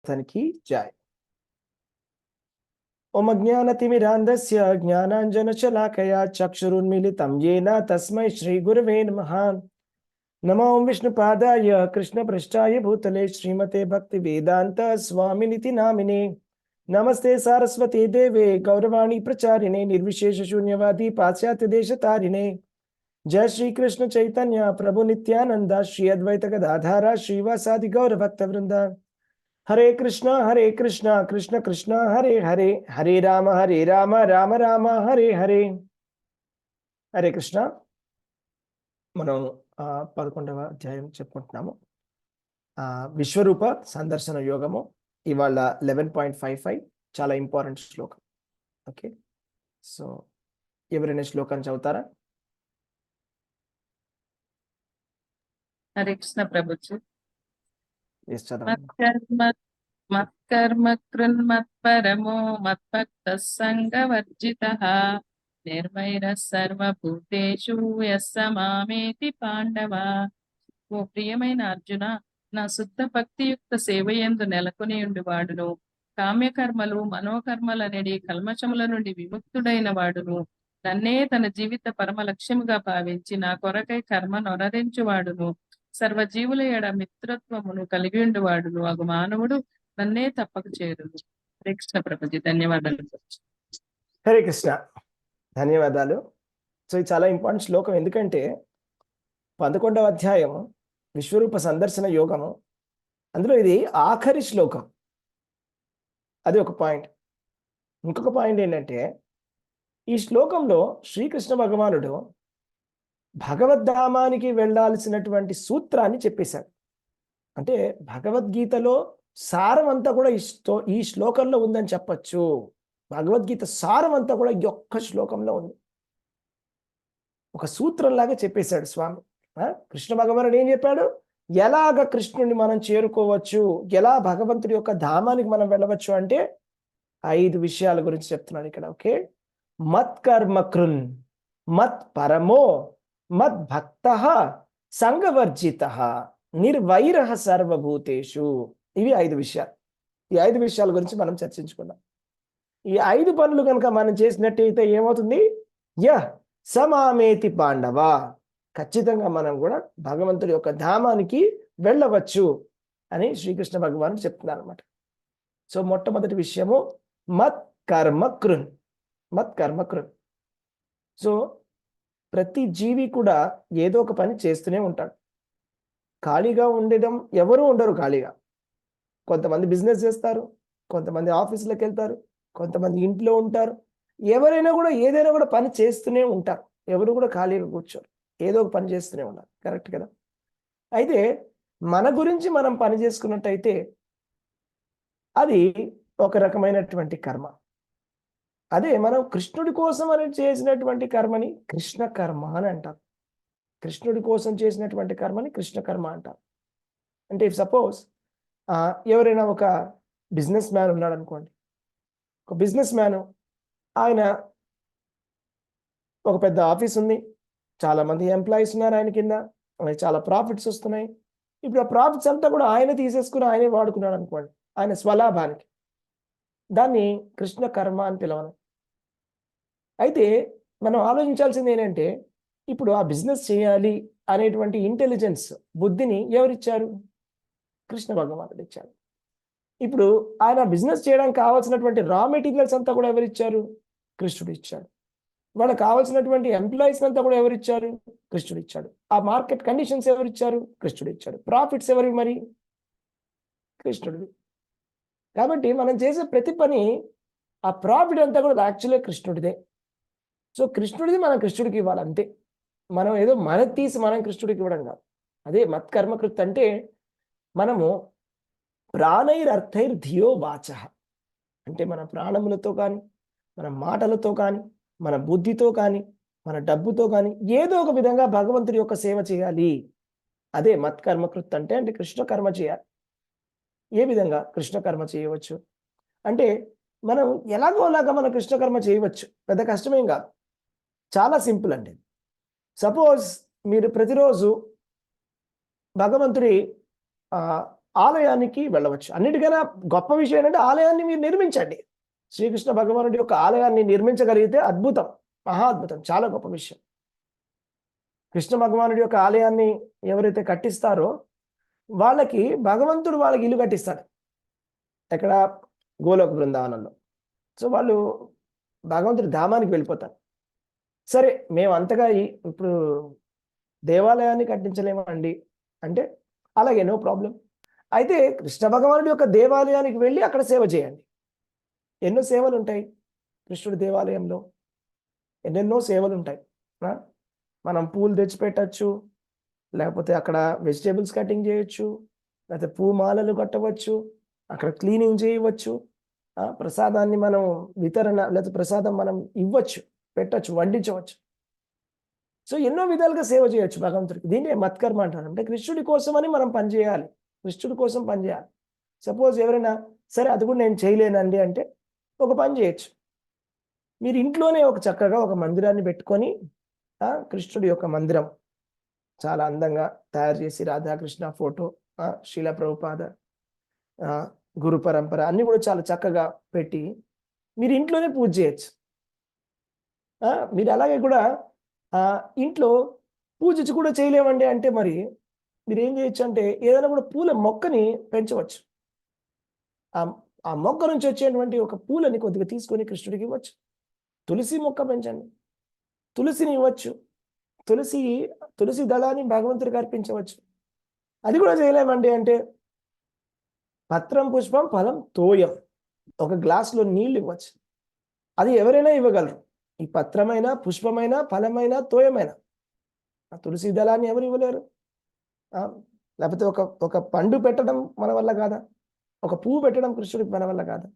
की जाय। ओम अज्ञानतिमिरान्धस्य ज्ञानाञ्जनशलाकया चक्षुरुन्मीलितं येन तस्मै श्रीगुरवे नमः। नमो ओं विष्णुपादाय कृष्णपृष्ठाय भूतले श्रीमते भक्तिवेदान्त स्वामिनिति नामिने। नमस्ते सारस्वती देवे गौरवाणी प्रचारिणे निर्विशेष शून्यवादी पाश्चात्य देशतारिणे। जय श्री कृष्ण चैतन्य प्रभु नित्यानंद श्री अद्वैत गदाधारा श्रीवासादि गौर भक्त वृंदा। हरे कृष्णा कृष्ण कृष्ण हरे हरे, हरे राम राम राम हरे हरे। हरे कृष्ण। మనం 11వ అధ్యాయం చెప్పుకుంటున్నాము. విశ్వరూప సందర్శన యోగము ఇవాళ 11.55 చాలా ఇంపార్టెంట్ శ్లోకం. ఓకే, సో ఎవరైనా శ్లోకాన్ని చదువుతారా? హరే కృష్ణ ప్రభుజీ. చదవండి. మత్కర్మ కృన్మత్పరమో మత్భక్తః సంగవర్జితః నిర్వైరః సర్వభూతేషు యస్స మామేతి పాండవ. ఓ ప్రియమైన అర్జున, నా శుద్ధ భక్తియుక్త సేవయందు నెలకొని ఉండివాడును, కామ్యకర్మలు మనోకర్మలనడి కల్మషముల నుండి విముక్తుడైన వాడును, నన్నే తన జీవిత పరమ లక్ష్యముగా భావించి నా కొరకై కర్మ నొనరించువాడును, సర్వజీవుల ఎడ మిత్రత్వమును కలిగి ఉండివాడును అగు మానవుడు నన్నే తప్పక చేరును. హరే కృష్ణ ప్రభుజీ, ధన్యవాదాలు. హరే కృష్ణ, ధన్యవాదాలు. సో ఇది చాలా ఇంపార్టెంట్ శ్లోకం, ఎందుకంటే 11వ అధ్యాయం విశ్వరూప సందర్శన యోగము, అందులో ఇది ఆఖరి శ్లోకం. అది ఒక పాయింట్. ఇంకొక పాయింట్ ఏంటంటే, ఈ శ్లోకంలో శ్రీకృష్ణ భగవానుడు భగవద్ధామానికి వెళ్ళాల్సినటువంటి సూత్రాన్ని చెప్పేశాడు. అంటే భగవద్గీతలో సారం అంతా కూడా ఈ శ్లోకంలో ఉందని చెప్పచ్చు. భగవద్గీత సారం అంతా కూడా ఈ ఒక్క శ్లోకంలో ఉంది. ఒక సూత్రంలాగా చెప్పేశాడు స్వామి. కృష్ణ భగవానుడు ఏం చెప్పాడు? ఎలాగ కృష్ణుడిని మనం చేరుకోవచ్చు, ఎలా భగవంతుడి యొక్క ధామానికి మనం వెళ్ళవచ్చు అంటే 5 విషయాల గురించి చెప్తున్నాడు ఇక్కడ. ఓకే, మత్ కర్మ కృన్, మత్ పరమో, మద్ భక్త సంగవర్జిత, నిర్వైరః సర్వభూతేషు. ఇవి 5 విషయాలు. ఈ 5 విషయాల గురించి మనం చర్చించుకుందాం. ఈ 5 పనులు కనుక మనం చేసినట్టయితే ఏమవుతుంది? యః సమామేతి పాండవ, ఖచ్చితంగా మనం కూడా భగవంతుడి యొక్క ధామానికి వెళ్ళవచ్చు అని శ్రీకృష్ణ భగవానుడు చెప్తున్నారు అనమాట. సో మొట్టమొదటి విషయము మత్ కర్మ కృన్. మత్ కర్మ కృన్. సో ప్రతి జీవి కూడా ఏదో ఒక పని చేస్తూనే ఉంటాడు. ఖాళీగా ఉండడం ఎవరు ఉండరు. ఖాళీగా కొంతమంది బిజినెస్ చేస్తారు, కొంతమంది ఆఫీసులకు వెళ్తారు, కొంతమంది ఇంట్లో ఉంటారు. ఎవరైనా కూడా ఏదైనా కూడా పని చేస్తూనే ఉంటారు. ఎవరు కూడా ఖాళీగా కూర్చోరు, ఏదో ఒక పని చేస్తూనే ఉన్నారు. కరెక్ట్ కదా? అయితే మన గురించి మనం పని చేసుకున్నట్టయితే అది ఒక రకమైనటువంటి కర్మ. అదే మనం కృష్ణుడి కోసం అని చేసినటువంటి కర్మని కృష్ణ కర్మ అని అంటారు. కృష్ణుడి కోసం చేసినటువంటి కర్మని కృష్ణ కర్మ అంటారు. అంటే ఇఫ్ సపోజ్ ఎవరైనా ఒక బిజినెస్ మ్యాన్ ఉన్నాడు అనుకోండి. ఒక బిజినెస్ మ్యాన్, ఆయన ఒక పెద్ద ఆఫీస్ ఉంది, చాలామంది ఎంప్లాయీస్ ఉన్నారు ఆయన కింద, ఆయనకి చాలా ప్రాఫిట్స్ వస్తున్నాయి. ఇప్పుడు ఆ ప్రాఫిట్స్ అంతా కూడా ఆయన తీసేసుకుని ఆయనే వాడుకున్నాడు అనుకోండి, ఆయన స్వలాభానికి. దాన్ని కృష్ణ కర్మ అని పిలవను. అయితే మనం ఆలోచించాల్సింది ఏంటంటే, ఇప్పుడు ఆ బిజినెస్ చేయాలి అనేటువంటి ఇంటెలిజెన్స్, బుద్ధిని ఎవరిచ్చారు? కృష్ణ భగవానుడు ఇచ్చారు. ఇప్పుడు ఆయన బిజినెస్ చేయడానికి కావాల్సినటువంటి రా మెటీరియల్స్ అంతా కూడా ఎవరిచ్చారు? కృష్ణుడు ఇచ్చాడు. వాళ్ళకి కావాల్సినటువంటి ఎంప్లాయీస్ అంతా కూడా ఎవరిచ్చారు? కృష్ణుడు ఇచ్చాడు. ఆ మార్కెట్ కండిషన్స్ ఎవరిచ్చారు? కృష్ణుడు ఇచ్చాడు. ప్రాఫిట్స్ ఎవరివి? మరి కృష్ణుడివి. కాబట్టి మనం చేసే ప్రతి పని, ఆ ప్రాఫిట్ అంతా కూడా యాక్చువల్గా కృష్ణుడిదే. సో కృష్ణుడిది మనం కృష్ణుడికి ఇవ్వాలి అంతే. మనం ఏదో మనది తీసి మనం కృష్ణుడికి ఇవ్వడం కాదు. అదే మత్కర్మకృత్ అంటే, మనము ప్రాణైరర్థైర్ ధియో వాచ, అంటే మన ప్రాణములతో కానీ, మన మాటలతో కానీ, మన బుద్ధితో కానీ, మన డబ్బుతో కానీ ఏదో ఒక విధంగా భగవంతుడి యొక్క సేవ చేయాలి. అదే మత్కర్మకృత్ అంటే. అంటే కృష్ణ కర్మ చేయాలి. ఏ విధంగా కృష్ణ కర్మ చేయవచ్చు అంటే, మనం ఎలాగోలాగా మన కృష్ణ కర్మ చేయవచ్చు. పెద్ద కష్టమేం కాదు, చాలా సింపుల్ అండి. సపోజ్ మీరు ప్రతిరోజు భగవంతుడి ఆలయానికి వెళ్ళవచ్చు. అన్నిటికన్నా గొప్ప విషయం ఏంటంటే ఆలయాన్ని మీరు నిర్మించండి. శ్రీకృష్ణ భగవానుడి యొక్క ఆలయాన్ని నిర్మించగలిగితే అద్భుతం, మహా అద్భుతం, చాలా గొప్ప విషయం. కృష్ణ భగవానుడి యొక్క ఆలయాన్ని ఎవరైతే కట్టిస్తారో వాళ్ళకి భగవంతుడు వాళ్ళకి ఇల్లు కట్టిస్తాడు. ఎక్కడ? గోలోక బృందావనంలో. సో వాళ్ళు భగవంతుడి ధామానికి వెళ్ళిపోతారు. సరే, మేము అంతగా ఇప్పుడు దేవాలయాన్ని కట్టించలేమండి అంటే, అలాగే నో ప్రాబ్లం. అయితే కృష్ణ భగవానుడి యొక్క దేవాలయానికి వెళ్ళి అక్కడ సేవ చేయండి. ఎన్నో సేవలు ఉంటాయి కృష్ణుడి దేవాలయంలో, ఎన్నెన్నో సేవలు ఉంటాయి. మనం పూలు తెచ్చిపెట్టచ్చు, లేకపోతే అక్కడ వెజిటేబుల్స్ కటింగ్ చేయొచ్చు, లేకపోతే పూమాలలు కట్టవచ్చు, అక్కడ క్లీనింగ్ చేయవచ్చు, ప్రసాదాన్ని మనం వితరణ లేకపోతే ప్రసాదం మనం ఇవ్వచ్చు, పెట్టచ్చు, వడ్డించవచ్చు. సో ఎన్నో విధాలుగా సేవ చేయొచ్చు భగవంతుడికి. దీన్ని మత్కర్మ అంటారు. అంటే కృష్ణుడి కోసమని మనం పనిచేయాలి, కృష్ణుడి కోసం పనిచేయాలి. సపోజ్ ఎవరైనా సరే అది కూడా నేను చేయలేనండి అంటే ఒక పని చేయొచ్చు. మీరు ఇంట్లోనే చక్కగా ఒక మందిరాన్ని పెట్టుకొని కృష్ణుడి యొక్క మందిరం చాలా అందంగా తయారు చేసి రాధాకృష్ణ ఫోటో, శీల ప్రభుపాద, గురు పరంపర అన్ని కూడా చాలా చక్కగా పెట్టి మీరు ఇంట్లోనే పూజ చేయొచ్చు. మీరు అలాగే కూడా ఇంట్లో పూజ కూడా చేయలేమండి అంటే మరి మీరు ఏం చేయొచ్చు అంటే ఏదైనా కూడా పూల మొక్కని పెంచవచ్చు. ఆ మొక్క నుంచి వచ్చేటువంటి ఒక పూలని కొద్దిగా తీసుకొని కృష్ణుడికి ఇవ్వచ్చు. తులసి మొక్క పెంచండి, తులసిని ఇవ్వచ్చు, తులసి దళాన్ని భగవంతుడికి అర్పించవచ్చు. అది కూడా చేయలేమండి అంటే పత్రం పుష్పం ఫలం తోయం, ఒక గ్లాసులో నీళ్ళు ఇవ్వచ్చు. అది ఎవరైనా ఇవ్వగలరు. ఈ పత్రమైన, పుష్పమైన, ఫలమైన, తోయమైన. ఆ తులసి దళాన్ని ఎవరు ఇవ్వలేరు. లేకపోతే ఒక పండు పెట్టడం మన వల్ల కాదా? ఒక పువ్వు పెట్టడం కృష్ణుడికి మన వల్ల కాదా?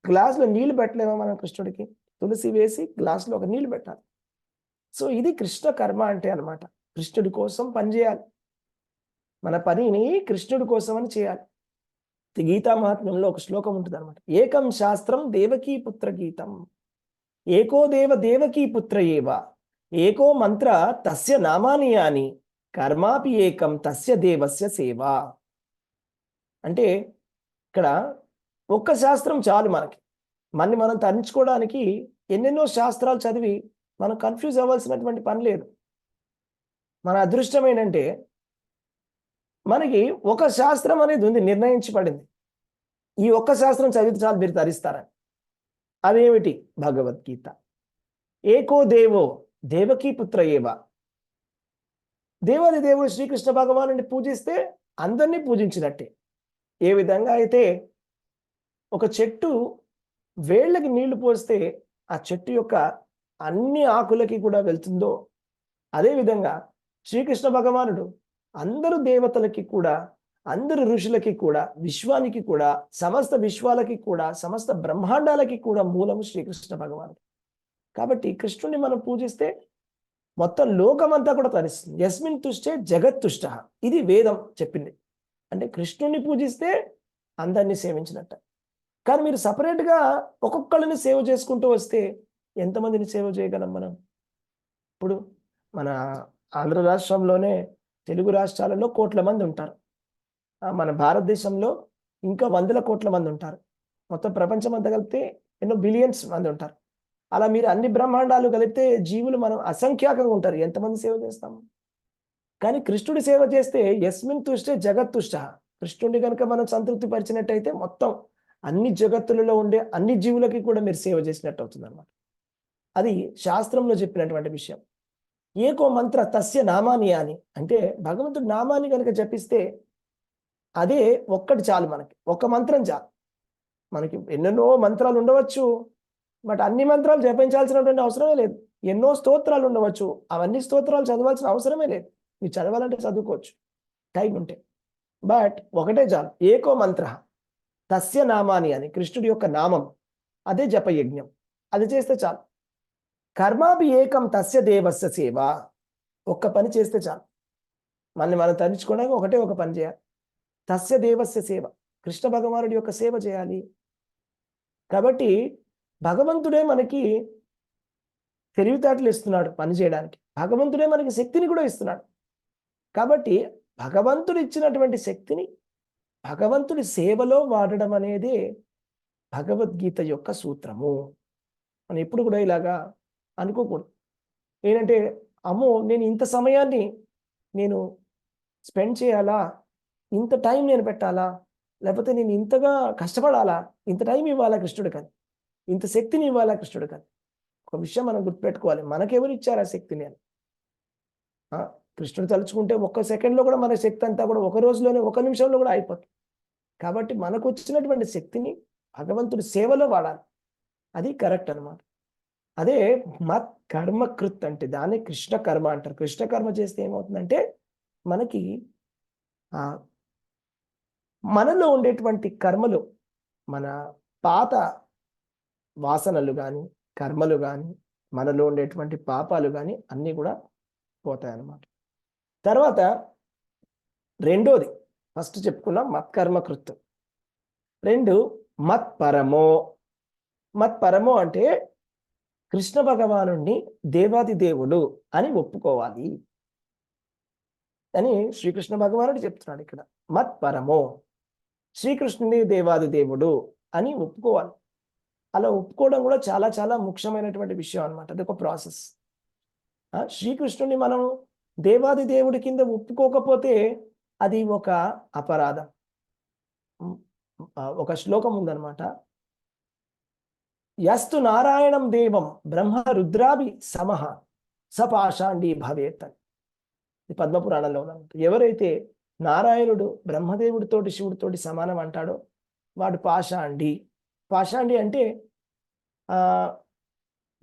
గ్లాసులో నీళ్లు పెట్టలేమా మనం కృష్ణుడికి? తులసి వేసి గ్లాసులో ఒక నీళ్లు పెట్టాలి. సో ఇది కృష్ణ కర్మ అంటే అన్నమాట. కృష్ణుడి కోసం పనిచేయాలి, మన పనిని కృష్ణుడి కోసం అని చేయాలి. గీతా మహాత్మ్యంలో ఒక శ్లోకం ఉంటుంది అనమాట. ఏకం శాస్త్రం దేవకీ పుత్ర గీతం, ఏకో దేవకీ పుత్ర ఏవ, ఏకో మంత్ర తస్య నామాని యాని, కర్మాపి ఏకం తస్య దేవస్య సేవ. అంటే ఇక్కడ ఒక్క శాస్త్రం చాలు మనకి. మనం తరించుకోవడానికి ఎన్నెన్నో శాస్త్రాలు చదివి మనం కన్ఫ్యూజ్ అవ్వాల్సినటువంటి పని లేదు. మన అదృష్టం ఏంటంటే మనకి ఒక శాస్త్రం అనేది ఉంది, నిర్ణయించబడింది. ఈ ఒక్క శాస్త్రం చదివితే చాలు మీరు తరిస్తారని. అదేమిటి? భగవద్గీత. ఏకో దేవో దేవకీ పుత్ర ఏవ. దేవాది దేవుడు శ్రీకృష్ణ భగవానుని పూజిస్తే అందరినీ పూజించినట్టే. ఏ విధంగా అయితే ఒక చెట్టు వేళ్ళకి నీళ్లు పోస్తే ఆ చెట్టు యొక్క అన్ని ఆకులకి కూడా వెళ్తుందో, అదేవిధంగా శ్రీకృష్ణ భగవానుడు అందరు దేవతలకి కూడా, అందరు ఋషులకి కూడా, విశ్వానికి కూడా, సమస్త విశ్వాలకి కూడా, సమస్త బ్రహ్మాండాలకి కూడా మూలము శ్రీకృష్ణ భగవానుడు. కాబట్టి కృష్ణుని మనం పూజిస్తే మొత్తం లోకమంతా కూడా తరిస్తుంది. యస్మిన్ తుష్టే జగత్తుష్ట, ఇది వేదం చెప్పింది. అంటే కృష్ణుని పూజిస్తే అందరినీ సేవించినట్ట. కానీ మీరు సపరేట్గా ఒక్కొక్కళ్ళని సేవ చేసుకుంటూ వస్తే ఎంతమందిని సేవ చేయగలం మనం? ఇప్పుడు మన ఆంధ్ర రాష్ట్రంలోనే తెలుగు రాష్ట్రాలలో కోట్ల మంది ఉంటారు. మన భారతదేశంలో ఇంకా వందల కోట్ల మంది ఉంటారు. మొత్తం ప్రపంచం అంతా కలిపితే ఎన్నో బిలియన్స్ మంది ఉంటారు. అలా మీరు అన్ని బ్రహ్మాండాలు కలిపితే జీవులు మనం అసంఖ్యాకంగా ఉంటారు. ఎంతమంది సేవ చేస్తాము? కానీ కృష్ణుడి సేవ చేస్తే యస్మిన్ తుష్టే జగత్తుష్ట. కృష్ణుడి కనుక మనం సంతృప్తి పరిచినట్టయితే మొత్తం అన్ని జగత్తులలో ఉండే అన్ని జీవులకి కూడా మీరు సేవ చేసినట్టు అవుతుంది అన్నమాట. అది శాస్త్రంలో చెప్పినటువంటి విషయం. ఏకో మంత్ర తస్య నామాని అని, అంటే భగవంతుడి నామాన్ని కనుక జపిస్తే అదే ఒక్కటి చాలు మనకి. ఒక్క మంత్రం చాలు. మనకి ఎన్నెన్నో మంత్రాలు ఉండవచ్చు, బట్ అన్ని మంత్రాలు జపించాల్సినటువంటి అవసరమే లేదు. ఎన్నో స్తోత్రాలు ఉండవచ్చు, అవన్నీ స్తోత్రాలు చదవాల్సిన అవసరమే లేదు. మీరు చదవాలంటే చదువుకోవచ్చు టైం ఉంటే, బట్ ఒకటే చాలు. ఏకో మంత్ర తస్య నామాని అని, కృష్ణుడి యొక్క నామం, అదే జపయజ్ఞం, అది చేస్తే చాలు. కర్మాభి ఏకం తస్య దేవస్య సేవ. ఒక్క పని చేస్తే చాలు. మనం తరించుకోవడానికి ఒకటే ఒక పని చేయాలి. తస్య దేవస్య సేవ, కృష్ణ భగవానుడి యొక్క సేవ చేయాలి. కాబట్టి భగవంతుడే మనకి తెలివితేటలు ఇస్తున్నాడు పని చేయడానికి. భగవంతుడే మనకి శక్తిని కూడా ఇస్తున్నాడు. కాబట్టి భగవంతుడు ఇచ్చినటువంటి శక్తిని భగవంతుడి సేవలో వాడడం అనేది భగవద్గీత యొక్క సూత్రము. మనం ఎప్పుడు కూడా ఇలాగా అనుకోకూడదు. ఏంటంటే, అమ్మో నేను ఇంత సమయాన్ని నేను స్పెండ్ చేయాలా, ఇంత టైం నేను పెట్టాలా, లేకపోతే నేను ఇంతగా కష్టపడాలా, ఇంత టైం ఇవ్వాలా కృష్ణుడికి అని, ఇంత శక్తిని ఇవ్వాలా కృష్ణుడికి అని. ఒక విషయం మనం గుర్తుపెట్టుకోవాలి, మనకెవరు ఇచ్చారు ఆ శక్తిని అని. కృష్ణుడు తలుచుకుంటే ఒక్క సెకండ్లో కూడా మన శక్తి అంతా కూడా ఒక రోజులోనే, ఒక నిమిషంలో కూడా అయిపోతుంది. కాబట్టి మనకు వచ్చినటువంటి శక్తిని భగవంతుడి సేవలో వాడాలి. అది కరెక్ట్ అన్నమాట. అదే మత్ కర్మకృత్ అంటే దాన్ని కృష్ణ కర్మ అంటారు. కృష్ణ కర్మ చేస్తే ఏమవుతుందంటే మనకి మనలో ఉండేటువంటి కర్మలు, మన పాత వాసనలు కానీ, కర్మలు కానీ, మనలో ఉండేటువంటి పాపాలు కానీ అన్నీ కూడా పోతాయి అన్నమాట. తర్వాత రెండోది, ఫస్ట్ చెప్పుకున్నాం మత్కర్మకృత్. 2 మత్పరమో. మత్పరమో అంటే కృష్ణ భగవానుణ్ణి దేవాది దేవుడు అని ఒప్పుకోవాలి అని శ్రీకృష్ణ భగవానుడు చెప్తున్నాడు ఇక్కడ. మత్పరమో, శ్రీకృష్ణుని దేవాది దేవుడు అని ఒప్పుకోవాలి. అలా ఒప్పుకోవడం కూడా చాలా చాలా ముఖ్యమైనటువంటి విషయం అనమాట. అది ఒక ప్రాసెస్. శ్రీకృష్ణుని మనం దేవాది దేవుడి కింద ఒప్పుకోకపోతే అది ఒక అపరాధం. ఒక శ్లోకం ఉందన్నమాట. యస్తు నారాయణం దేవం బ్రహ్మ రుద్రాభి సమః సపాషాండి భవేత్. ఇది పద్మపురాణంలో ఉన్నమాట. ఎవరైతే నారాయణుడు బ్రహ్మదేవుడితోటి శివుడితోటి సమానం అంటాడో వాడు పాషాండి. పాషాండి అంటే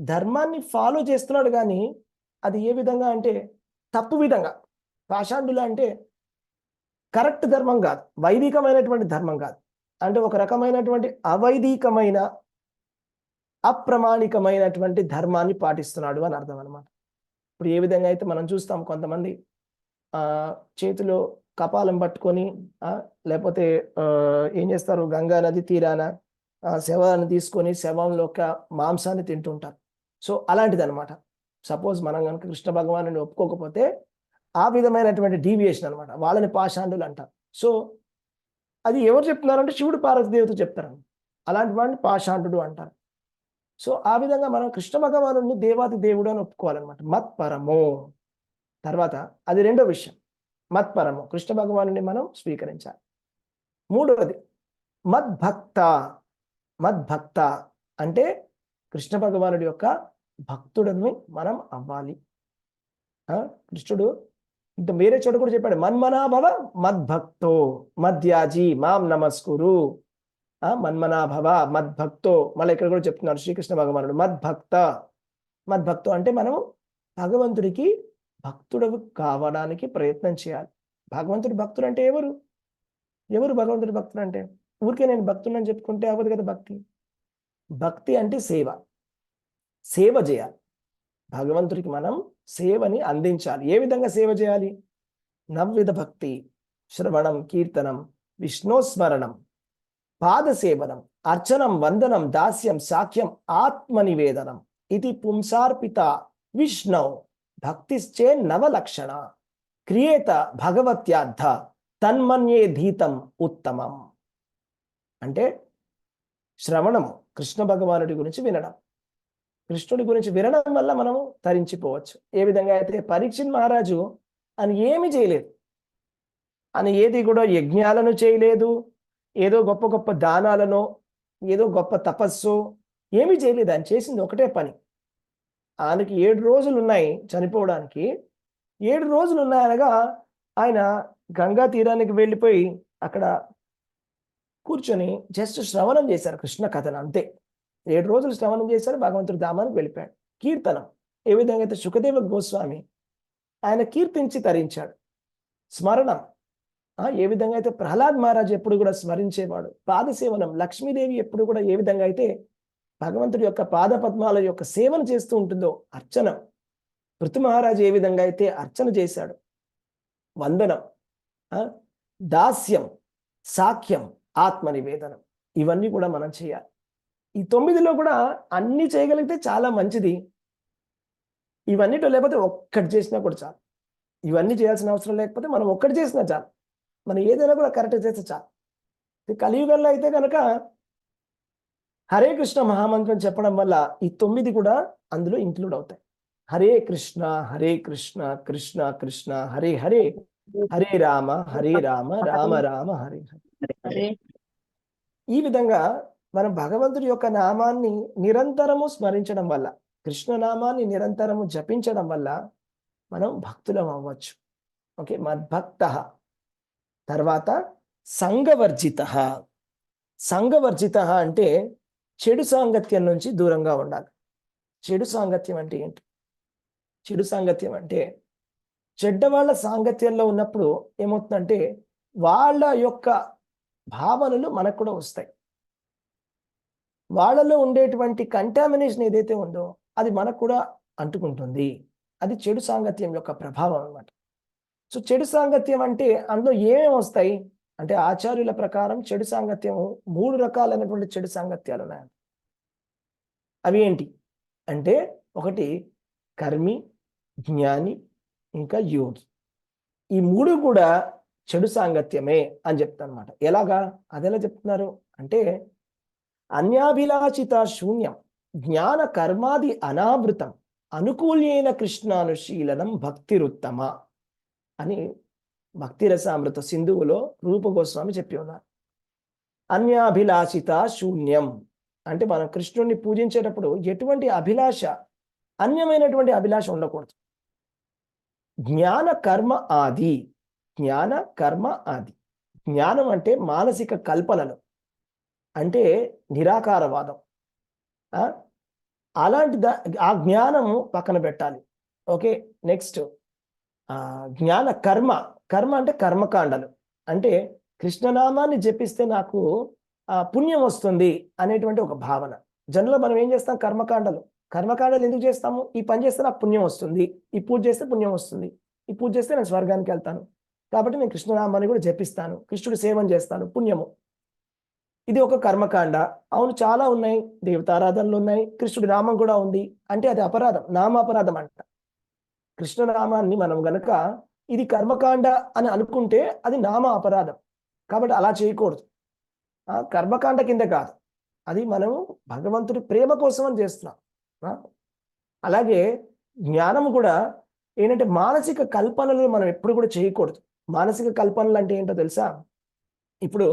ధర్మాన్ని ఫాలో చేస్తున్నాడు కానీ అది ఏ విధంగా అంటే తప్పు విధంగా. పాషాండులు అంటే కరెక్ట్ ధర్మం కాదు, వైదికమైనటువంటి ధర్మం కాదు. అంటే ఒక రకమైనటువంటి అవైదికమైన, అప్రమాణికమైనటువంటి ధర్మాన్ని పాటిస్తున్నాడు అని అర్థం అనమాట. ఇప్పుడు ఏ విధంగా అయితే మనం చూస్తాం, కొంతమంది చేతిలో కపాలం పట్టుకొని లేకపోతే ఏం చేస్తారు, గంగా నది తీరాన శవాన్ని తీసుకొని శవంలో మాంసాన్ని తింటుంటారు. సో అలాంటిది అనమాట. సపోజ్ మనం కనుక కృష్ణ భగవాను ఒప్పుకోకపోతే ఆ విధమైనటువంటి డీవియేషన్ అనమాట. వాళ్ళని పాషాండులు అంటారు. సో అది ఎవరు చెప్తున్నారంటే శివుడు పార్వతీదేవత చెప్తారు. అలాంటి వాడిని పాషాండు అంటారు. సో ఆ విధంగా మనం కృష్ణ భగవాను దేవాది దేవుడు అని ఒప్పుకోవాలన్నమాట. మత్పరమో. తర్వాత అది రెండో విషయం, మత్పరమో, కృష్ణ భగవాను మనం స్వీకరించాలి. మూడవది మద్భక్త. మద్భక్త అంటే కృష్ణ భగవానుడి యొక్క భక్తుడిని మనం అవ్వాలి. కృష్ణుడు ఇంత వేరే చోట కూడా చెప్పాడు, మన్మనాభవ మద్భక్తో మధ్యాజీ మాం నమస్కురు. మన్మనాభవ మద్భక్తో. మళ్ళీ ఇక్కడ కూడా చెప్తున్నారు శ్రీకృష్ణ భగవానుడు మద్భక్త. మద్భక్తో అంటే మనం భగవంతుడికి భక్తుడు కావడానికి ప్రయత్నం చేయాలి. భగవంతుడి భక్తుడు అంటే ఎవరు? ఎవరు భగవంతుడి భక్తుడు అంటే? ఊరికే నేను భక్తుడని చెప్పుకుంటే అవ్వదు కదా భక్తి. భక్తి అంటే సేవ. సేవ చేయాలి. భగవంతుడికి మనం సేవని అందించాలి. ఏ విధంగా సేవ చేయాలి? నవ్విధ భక్తి, శ్రవణం, కీర్తనం, విష్ణోస్మరణం, పాదసేవనం, అర్చనం, వందనం, దాస్యం, సాఖ్యం, ఆత్మనివేదనం ఇది పుంసార్పిత విష్ణు భక్తిశ్చే నవలక్షణ క్రియేత భగవత్యార్థ తన్మన్యే ధీతం ఉత్తమం. అంటే శ్రవణం, కృష్ణ భగవానుడి గురించి వినడం. కృష్ణుడి గురించి వినడం వల్ల మనము తరించిపోవచ్చు. ఏ విధంగా అయితే పరీక్షిత్ మహారాజు అని ఏమి చేయలేదు, అని ఏది కూడా యజ్ఞాలను చేయలేదు, ఏదో గొప్ప గొప్ప దానాలను, ఏదో గొప్ప తపస్సు ఏమీ చేయలేదు. ఆయన చేసింది ఒకటే పని. ఆయనకి 7 రోజులు ఉన్నాయి చనిపోవడానికి. 7 రోజులు ఉన్నాయనగా ఆయన గంగా తీరానికి వెళ్ళిపోయి అక్కడ కూర్చొని జస్ట్ శ్రవణం చేశారు కృష్ణ కథను, అంతే. 7 రోజులు శ్రవణం చేశారు, భగవంతుడి ధామానికి వెళ్ళిపోయాడు. కీర్తనం, ఏ విధంగా అయితే సుఖదేవ గోస్వామి ఆయన కీర్తించి తరించాడు. స్మరణం, ఏ విధంగా అయితే ప్రహ్లాద్ మహారాజ్ ఎప్పుడు కూడా స్మరించేవాడు. పాదసేవనం, లక్ష్మీదేవి ఎప్పుడు కూడా ఏ విధంగా అయితే భగవంతుడి యొక్క పాద పద్మాల యొక్క సేవను చేస్తూ ఉంటుందో. అర్చనం, పృథు మహారాజు ఏ విధంగా అయితే అర్చన చేశాడు. వందనం, దాస్యం, సాఖ్యం, ఆత్మనివేదనం, ఇవన్నీ కూడా మనం చేయాలి. ఈ 9లో కూడా అన్ని చేయగలిగితే చాలా మంచిది. ఇవన్నీతో లేకపోతే ఒక్కటి చేసినా కూడా చాలు. ఇవన్నీ చేయాల్సిన అవసరం లేకపోతే మనం ఒక్కటి చేసినా చాలు. మనం ఏదైనా కూడా కరెక్ట్ చేస్తే చాలు. కలియుగంలో అయితే కనుక హరే కృష్ణ మహామంత్రం చెప్పడం వల్ల ఈ 9 కూడా అందులో ఇంక్లూడ్ అవుతాయి. హరే కృష్ణ కృష్ణ కృష్ణ హరే హరే, హరే రామ రామ రామ హరే హరే. హరే ఈ విధంగా మనం భగవంతుడి యొక్క నామాన్ని నిరంతరము స్మరించడం వల్ల, కృష్ణనామాన్ని నిరంతరము జపించడం వల్ల మనం భక్తులం అవ్వచ్చు. ఓకే, మద్భక్త. తర్వాత సంఘవర్జిత. సంఘవర్జిత అంటే చెడు సాంగత్యం నుంచి దూరంగా ఉండాలి. చెడు సాంగత్యం అంటే ఏంటి? చెడు సాంగత్యం అంటే చెడ్డవాళ్ళ సాంగత్యంలో ఉన్నప్పుడు ఏమవుతుందంటే వాళ్ళ యొక్క భావనలు మనకు కూడా వస్తాయి. వాళ్ళలో ఉండేటువంటి కంటామినేషన్ ఏదైతే ఉందో అది మనకు కూడా అంటుకుంటుంది. అది చెడు సాంగత్యం యొక్క ప్రభావం అన్నమాట. సో చెడు సాంగత్యం అంటే అందులో ఏమేమి వస్తాయి అంటే ఆచార్యుల ప్రకారం చెడు సాంగత్యం 3 రకాలైనటువంటి చెడు సాంగత్యాలు ఉన్నాయి. అవి ఏంటి అంటే, ఒకటి కర్మి, జ్ఞాని, ఇంకా యోగి. ఈ 3 కూడా చెడు సాంగత్యమే అని చెప్తానమాట. ఎలాగా? అదెలా చెప్తున్నారు అంటే, అన్యాభిలాషిత శూన్యం జ్ఞాన కర్మాది అనావృతం అనుకూల్యైన కృష్ణానుశీలనం భక్తిరుత్తమ అని భక్తి రసామృత సింధువులో రూప గోస్వామి చెప్పి ఉన్నారు. అన్యాభిలాషిత శూన్యం అంటే మనం కృష్ణుడిని పూజించేటప్పుడు ఎటువంటి అభిలాష, అన్యమైనటువంటి అభిలాష ఉండకూడదు. జ్ఞాన కర్మ ఆది. జ్ఞాన కర్మ ఆది. జ్ఞానం అంటే మానసిక కల్పనలు, అంటే నిరాకారవాదం. అలాంటి ఆ జ్ఞానము పక్కన పెట్టాలి. ఓకే, నెక్స్ట్ జ్ఞాన కర్మ. కర్మ అంటే కర్మకాండలు, అంటే కృష్ణనామాన్ని జపిస్తే నాకు పుణ్యం వస్తుంది అనేటువంటి ఒక భావన. జనరల్గా మనం ఏం చేస్తాం? కర్మకాండలు ఎందుకు చేస్తాము? ఈ పని చేస్తే నాకు పుణ్యం వస్తుంది, ఈ పూజ చేస్తే పుణ్యం వస్తుంది, ఈ పూజ చేస్తే నేను స్వర్గానికి వెళ్తాను, కాబట్టి నేను కృష్ణనామాన్ని కూడా జపిస్తాను, కృష్ణుడి సేవం చేస్తాను, పుణ్యము. ఇది ఒక కర్మకాండ. అవును, చాలా ఉన్నాయి, దేవతారాధనలు ఉన్నాయి, కృష్ణుడి నామం కూడా ఉంది. అంటే అది అపరాధం, నామాపరాధం అంట. కృష్ణనామాన్ని మనం గనక ఇది కర్మకాండ అని అనుకుంటే అది నామ అపరాధం. కాబట్టి అలా చేయకూడదు. కర్మకాండ కింద కాదు, అది మనము భగవంతుడి ప్రేమ కోసం అని చేస్తున్నాం. అలాగే జ్ఞానం కూడా ఏంటంటే మానసిక కల్పనలు మనం ఎప్పుడు కూడా చేయకూడదు. మానసిక కల్పనలు అంటే ఏంటో తెలుసా? ఇప్పుడు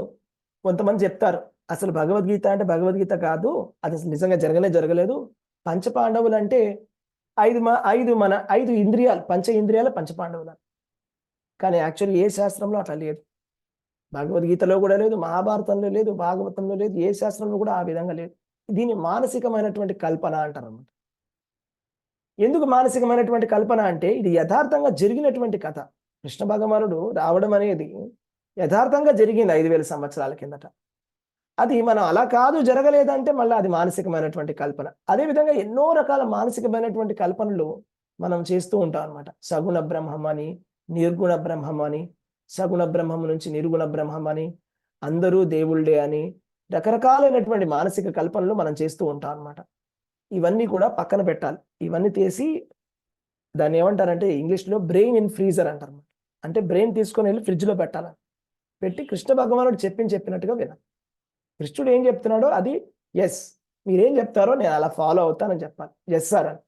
కొంతమంది చెప్తారు, అసలు భగవద్గీత అంటే భగవద్గీత కాదు, అది నిజంగా జరగలేదు. పంచపాండవులు అంటే 5 ఇంద్రియాలు, పంచ ఇంద్రియాలు పంచపాండవులు. కానీ యాక్చువల్లీ ఏ శాస్త్రంలో అట్లా లేదు. భగవద్గీతలో కూడా లేదు, మహాభారతంలో లేదు, భాగవతంలో లేదు, ఏ శాస్త్రంలో కూడా ఆ విధంగా లేదు. దీన్ని మానసికమైనటువంటి కల్పన అంటారు అన్నమాట. ఎందుకు మానసికమైనటువంటి కల్పన అంటే ఇది యథార్థంగా జరిగినటువంటి కథ. కృష్ణ భగవానుడు రావడం అనేది యథార్థంగా జరిగింది 5000 సంవత్సరాల కిందట. అది మనం అలా కాదు, జరగలేదంటే మళ్ళీ అది మానసికమైనటువంటి కల్పన. అదేవిధంగా ఎన్నో రకాల మానసికమైనటువంటి కల్పనలు మనం చేస్తూ ఉంటాం అనమాట. సగుణ బ్రహ్మం అని, నిర్గుణ బ్రహ్మం అని, సగుణ బ్రహ్మం నుంచి నిర్గుణ బ్రహ్మం అని, అందరూ దేవుళ్ళే అని, రకరకాలైనటువంటి మానసిక కల్పనలు మనం చేస్తూ ఉంటాం అనమాట. ఇవన్నీ కూడా పక్కన పెట్టాలి. ఇవన్నీ తీసి దాన్ని ఏమంటారంటే ఇంగ్లీష్లో బ్రెయిన్ ఇన్ ఫ్రీజర్ అంటారు. అంటే బ్రెయిన్ తీసుకొని వెళ్ళి ఫ్రిడ్జ్లో పెట్టాలి. పెట్టి కృష్ణ భగవానుడు చెప్పినట్టుగా వినాలి. కృష్ణుడు ఏం చెప్తున్నాడో అది ఎస్, మీరేం చెప్తారో నేను అలా ఫాలో అవుతానని చెప్పాలి. ఎస్ సార్ అని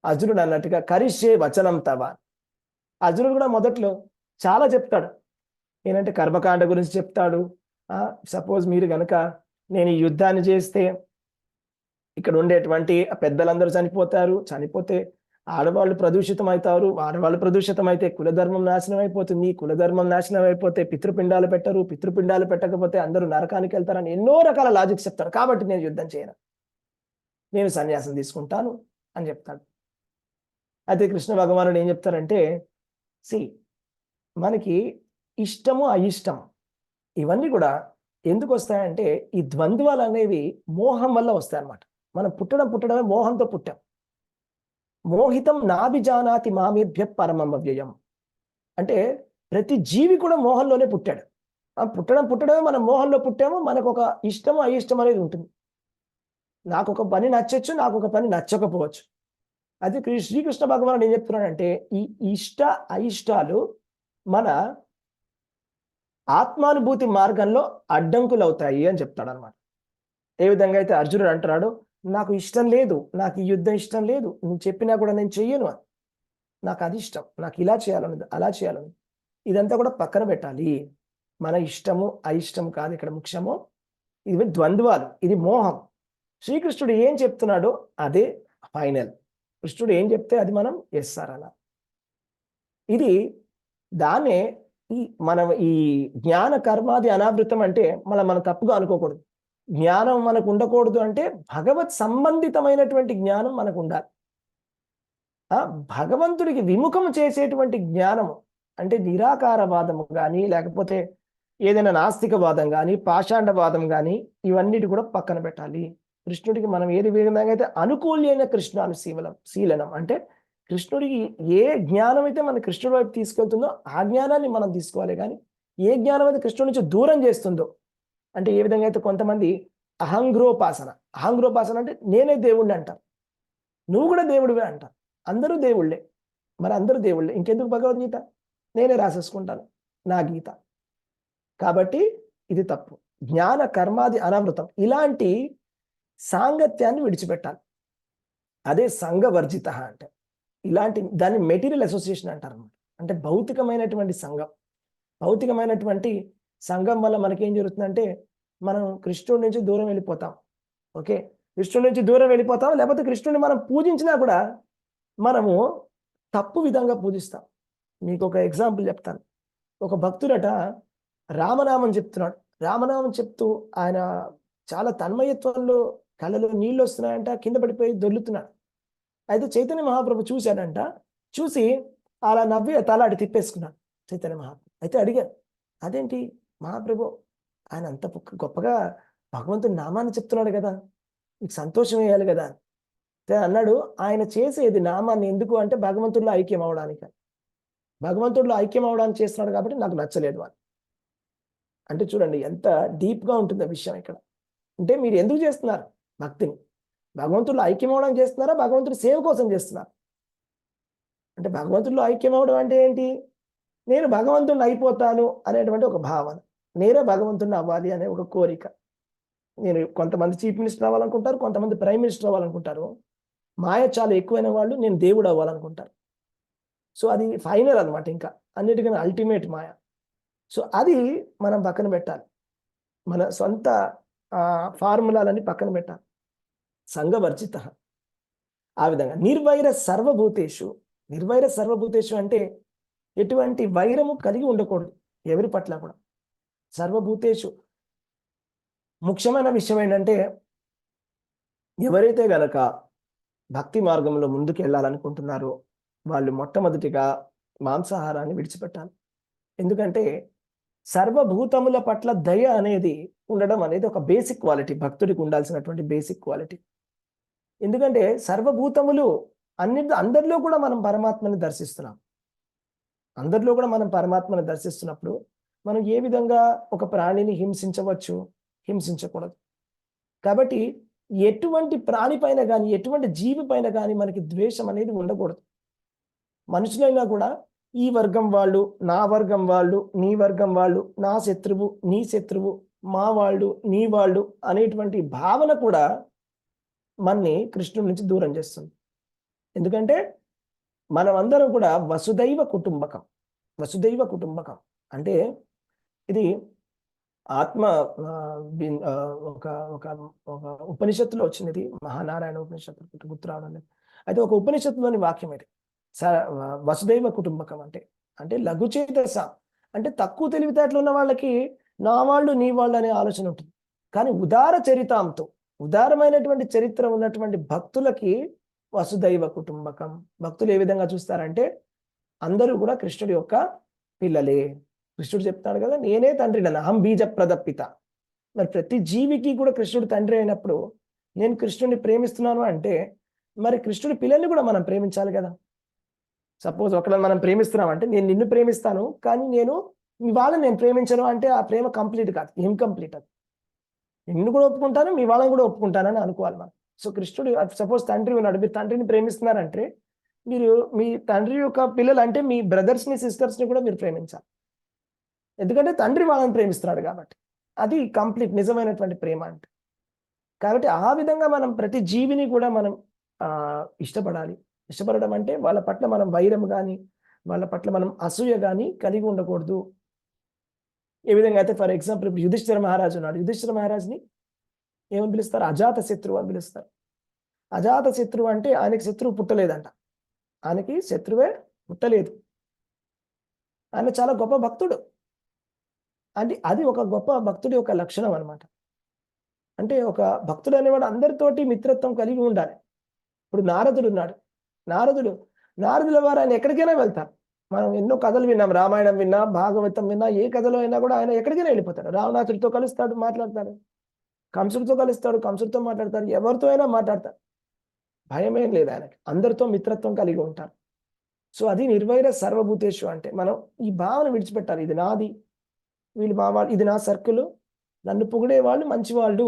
అర్జునుడు అన్నట్టుగా కరిష్యే వచనం తవ. అర్జునుడు కూడా మొదట్లో చాలా చెప్తాడు. ఏంటంటే కర్మకాండ గురించి చెప్తాడు. సపోజ్ మీరు కనుక నేను ఈ యుద్ధాన్ని చేస్తే ఇక్కడ ఉండేటువంటి పెద్దలందరూ చనిపోతే ఆడవాళ్ళు ప్రదూషితం అవుతారు, ఆడవాళ్ళు ప్రదూషితం అయితే కులధర్మం నాశనం అయిపోతుంది, కులధర్మం నాశనం అయిపోతే పితృపిండాలు పెట్టరు, పితృపిండాలు పెట్టకపోతే అందరూ నరకానికి వెళ్తారని ఎన్నో రకాల లాజిక్స్ చెప్తారు. కాబట్టి నేను యుద్ధం చేయను, నేను సన్యాసం తీసుకుంటాను అని చెప్తాడు. అయితే కృష్ణ భగవానుడు ఏం చెప్తారంటే, మనకి ఇష్టము అయిష్టం ఇవన్నీ కూడా ఎందుకు వస్తాయంటే ఈ ద్వంద్వాలు అనేవి మోహం వల్ల వస్తాయన్నమాట. మనం పుట్టడమే మోహంతో పుట్టాం. మోహితం నాభిజానాతి మామేభ్య పరమం అవ్యయం. అంటే ప్రతి జీవి కూడా మోహంలోనే పుట్టాడు. పుట్టడమే మనం మోహంలో పుట్టాము. మనకు ఒక ఇష్టము అయిష్టం అనేది ఉంటుంది. నాకు ఒక పని నచ్చచ్చు, నాకు ఒక పని నచ్చకపోవచ్చు. అది శ్రీకృష్ణ భగవానుడు ఏం చెప్తున్నాడంటే ఈ ఇష్ట అయిష్టాలు మన ఆత్మానుభూతి మార్గంలో అడ్డంకులు అవుతాయి అని చెప్తాడు అనమాట. ఏ విధంగా అయితే అర్జునుడు అంటున్నాడు, నాకు ఇష్టం లేదు, నాకు ఈ యుద్ధం ఇష్టం లేదు, నువ్వు చెప్పినా కూడా నేను చెయ్యను అని. నాకు అది ఇష్టం, నాకు ఇలా చేయాలన్నది, అలా చేయాలని. ఇదంతా కూడా పక్కన పెట్టాలి. మన ఇష్టము అయిష్టం కాదు ఇక్కడ ముఖ్యము. ఇవి ద్వంద్వాలు, ఇది మోహం. శ్రీకృష్ణుడు ఏం చెప్తున్నాడో అదే ఫైనల్. కృష్ణుడు ఏం చెప్తే అది మనం ఎస్ సార్ అలా. ఇది దాన్నే మనం ఈ జ్ఞాన కర్మాది అనావృతం అంటే మనం తప్పుగా అనుకోకూడదు. జ్ఞానం మనకు ఉండకూడదు అంటే భగవత్ సంబంధితమైనటువంటి జ్ఞానం మనకు ఉండాలి. భగవంతుడికి విముఖం చేసేటువంటి జ్ఞానము అంటే నిరాకారవాదము కానీ, లేకపోతే ఏదైనా నాస్తికవాదం కానీ, పాషాండవాదం కానీ, ఇవన్నిటి కూడా పక్కన పెట్టాలి. కృష్ణుడికి మనం ఏది విధంగా అయితే అనుకూల్యమైన కృష్ణాను శీలనం అంటే కృష్ణుడికి ఏ జ్ఞానం అయితే మన కృష్ణుడి వైపు తీసుకెళ్తుందో ఆ జ్ఞానాన్ని మనం తీసుకోవాలి. కానీ ఏ జ్ఞానం అయితే కృష్ణుడి నుంచి దూరం చేస్తుందో, అంటే ఏ విధంగా అయితే కొంతమంది అహంగ్రోపాసన అంటే నేనే దేవుణ్ణి అంటారు, నువ్వు కూడా దేవుడివే అంటారు. అందరూ దేవుళ్ళే, మరి అందరూ దేవుళ్ళే, ఇంకెందుకు భగవద్గీత? నేనే రాసేసుకుంటాను నా గీత. కాబట్టి ఇది తప్పు. జ్ఞాన కర్మాది అనావృతం, ఇలాంటి సాంగత్యాన్ని విడిచిపెట్టాలి. అదే సంఘవర్జిత అంటే. ఇలాంటి దాన్ని మెటీరియల్ అసోసియేషన్ అంటారు అన్నమాట. అంటే భౌతికమైనటువంటి సంఘం. భౌతికమైనటువంటి సంఘం వల్ల మనకేం జరుగుతుందంటే మనం కృష్ణుడి నుంచి దూరం వెళ్ళిపోతాం. ఓకే, కృష్ణుడి నుంచి దూరం వెళ్ళిపోతాం, లేకపోతే కృష్ణుడిని మనం పూజించినా కూడా మనము తప్పు విధంగా పూజిస్తాం. మీకు ఒక ఎగ్జాంపుల్ చెప్తాను. ఒక భక్తుడట రామనామం చెప్తున్నాడు. రామనామం చెప్తూ ఆయన చాలా తన్మయత్వంలో కళ్ళలో నీళ్ళు వస్తున్నాయంట, కింద పడిపోయి దొర్లుతున్నాడు. అయితే చైతన్య మహాప్రభు చూశాడంట. చూసి అలా నవ్వి తల అడి తిప్పేసుకున్నాడు చైతన్య మహాప్రభు. అయితే అడిగారు, అదేంటి మహాప్రభు, ఆయన అంత గొప్పగా భగవంతుని నామాన్ని చెప్తున్నాడు కదా, మీకు సంతోషం వేయాలి కదా అన్నాడు. ఆయన చేసేది నామాన్ని ఎందుకు అంటే భగవంతుడిలో ఐక్యం అవడానికి. భగవంతుడిలో ఐక్యం అవడానికి చేస్తున్నాడు కాబట్టి నాకు నచ్చలేదు అని. అంటే చూడండి ఎంత డీప్గా ఉంటుంది విషయం ఇక్కడ. అంటే మీరు ఎందుకు చేస్తున్నారు భక్తిని? భగవంతుడిలో ఐక్యం అవడానికి చేస్తున్నారా, భగవంతుడి సేవ కోసం చేస్తున్నారు? అంటే భగవంతుడిలో ఐక్యం అవడం అంటే ఏంటి? నేను భగవంతుడిని అయిపోతాను అనేటువంటి ఒక భావన, నేనే భగవంతుడిని అవ్వాలి అనే ఒక కోరిక. నేను కొంతమంది చీఫ్ మినిస్టర్ అవ్వాలనుకుంటారు, కొంతమంది ప్రైమ్ మినిస్టర్ అవ్వాలనుకుంటారు. మాయ చాలా ఎక్కువైన వాళ్ళు నేను దేవుడు అవ్వాలనుకుంటారు. సో అది ఫైనల్ అనమాట, ఇంకా అన్నిటికన్నా అల్టిమేట్ మాయ. సో అది మనం పక్కన పెట్టాలి, మన సొంత ఫార్ములాలని పక్కన పెట్టాలి. సంఘవర్జిత. ఆ విధంగా నిర్వైర సర్వభూతేషు. నిర్వైర సర్వభూతేషు అంటే ఎటువంటి వైరము కలిగి ఉండకూడదు ఎవరి పట్ల కూడా. సర్వభూతేషు ముఖ్యమైన విషయం ఏంటంటే ఎవరైతే గనక భక్తి మార్గంలో ముందుకు వెళ్ళాలనుకుంటున్నారో వాళ్ళు మొట్టమొదటిగా మాంసాహారాన్ని విడిచిపెట్టాలి. ఎందుకంటే సర్వభూతముల పట్ల దయ అనేది ఉండడం అనేది ఒక బేసిక్ క్వాలిటీ, భక్తుడికి ఉండాల్సినటువంటి బేసిక్ క్వాలిటీ. ఎందుకంటే సర్వభూతములు అందరిలో కూడా మనం పరమాత్మని దర్శిస్తున్నాం. అందరిలో కూడా మనం పరమాత్మని దర్శిస్తున్నప్పుడు మనం ఏ విధంగా ఒక ప్రాణిని హింసించవచ్చు, హింసించకూడదు. కాబట్టి ఎటువంటి ప్రాణి పైన కానీ, ఎటువంటి జీవి పైన కానీ మనకి ద్వేషం అనేది ఉండకూడదు. మనుషులైనా కూడా ఈ వర్గం వాళ్ళు, నా వర్గం వాళ్ళు, నీ వర్గం వాళ్ళు, నా శత్రువు, నీ శత్రువు, మా వాళ్ళు, నీ వాళ్ళు అనేటువంటి భావన కూడా మనని కృష్ణుడి నుంచి దూరం చేస్తుంది. ఎందుకంటే మనం అందరం కూడా వసుదైవ కుటుంబకం. వసుదైవ కుటుంబకం అంటే ఇది ఆత్మ ఒక ఒక ఒక ఉపనిషత్తులో వచ్చింది. ఇది మహానారాయణ ఉపనిషత్తు గుర్తు రావడం లేదు. అయితే ఒక ఉపనిషత్తులోని వాక్యం ఇది. వసుదైవ కుటుంబకం అంటే లఘుచేతస అంటే తక్కువ తెలివితేటలు ఉన్న వాళ్ళకి నా వాళ్ళు నీ వాళ్ళు అనే ఆలోచన ఉంటుంది. కానీ ఉదార చరితాంతో, ఉదారమైనటువంటి చరిత్ర ఉన్నటువంటి భక్తులకి వసుదైవ కుటుంబకం. భక్తులు ఏ విధంగా చూస్తారంటే అందరూ కూడా కృష్ణుడి యొక్క పిల్లలే. కృష్ణుడు చెప్తాడు కదా, నేనే తండ్రి నన్ను అహం బీజ ప్రదపిత. మరి ప్రతి జీవికి కూడా కృష్ణుడు తండ్రి అయినప్పుడు నేను కృష్ణుడిని ప్రేమిస్తున్నాను అంటే మరి కృష్ణుడి పిల్లల్ని కూడా మనం ప్రేమించాలి కదా. సపోజ్ ఒకవేళ మనం ప్రేమిస్తున్నామంటే నేను నిన్ను ప్రేమిస్తాను కానీ నేను మీ వాళ్ళని నేను ప్రేమించను అంటే ఆ ప్రేమ కంప్లీట్ కాదు, ఇన్కంప్లీట్. అది నిన్ను కూడా ఒప్పుకుంటాను, మీ వాళ్ళని కూడా ఒప్పుకుంటానని అనుకోవాలి మనం. సో కృష్ణుడు సపోజ్ తండ్రి ఉన్నాడు, మీరు తండ్రిని ప్రేమిస్తున్నారంటే మీరు మీ తండ్రి యొక్క పిల్లలు అంటే మీ బ్రదర్స్ని సిస్టర్స్ని కూడా మీరు ప్రేమించాలి. ఎందుకంటే తండ్రి వాళ్ళని ప్రేమిస్తున్నాడు కాబట్టి. అది కంప్లీట్ నిజమైనటువంటి ప్రేమ అంటే. కాబట్టి ఆ విధంగా మనం ప్రతి జీవిని కూడా మనం ఇష్టపడాలి. ఇష్టపడడం అంటే వాళ్ళ పట్ల మనం వైరం గాని, వాళ్ళ పట్ల మనం అసూయ గాని కలిగి ఉండకూడదు. ఏ విధంగా అయితే ఫర్ ఎగ్జాంపుల్ ఇప్పుడు యుధిష్ఠిర మహారాజు ఉన్నాడు. యుధిష్ఠిర మహారాజుని ఏమని పిలుస్తారు? అజాత శత్రువు అని పిలుస్తారు. అజాత శత్రువు అంటే ఆయనకి శత్రువు పుట్టలేదంట. ఆయనకి శత్రువే పుట్టలేదు. ఆయన చాలా గొప్ప భక్తుడు. అంటే అది ఒక గొప్ప భక్తుడి యొక్క లక్షణం అన్నమాట. అంటే ఒక భక్తుడు అనేవాడు అందరితోటి మిత్రత్వం కలిగి ఉండాలి. ఇప్పుడు నారదుడు ఉన్నాడు. నారదుల వారు ఆయన ఎక్కడికైనా వెళ్తారు. మనం ఎన్నో కథలు విన్నాం. రామాయణం విన్నా, భాగవతం విన్నా, ఏ కథలో అయినా కూడా ఆయన ఎక్కడికైనా వెళ్ళిపోతాడు. రావణాసుడితో కలుస్తాడు, మాట్లాడతాడు. కంసుడితో కలుస్తాడు, కంసుడితో మాట్లాడతారు. ఎవరితో అయినా మాట్లాడతారు. భయమేం లేదు ఆయనకి. అందరితో మిత్రత్వం కలిగి ఉంటారు. సో అది నిర్వైర సర్వభూతేషు అంటే మనం ఈ భావన విడిచిపెట్టాలి. ఇది నాది, వీళ్ళు మా వాళ్ళు, ఇది నా సర్కిల్, నన్ను పొగిడేవాళ్ళు మంచివాళ్ళు,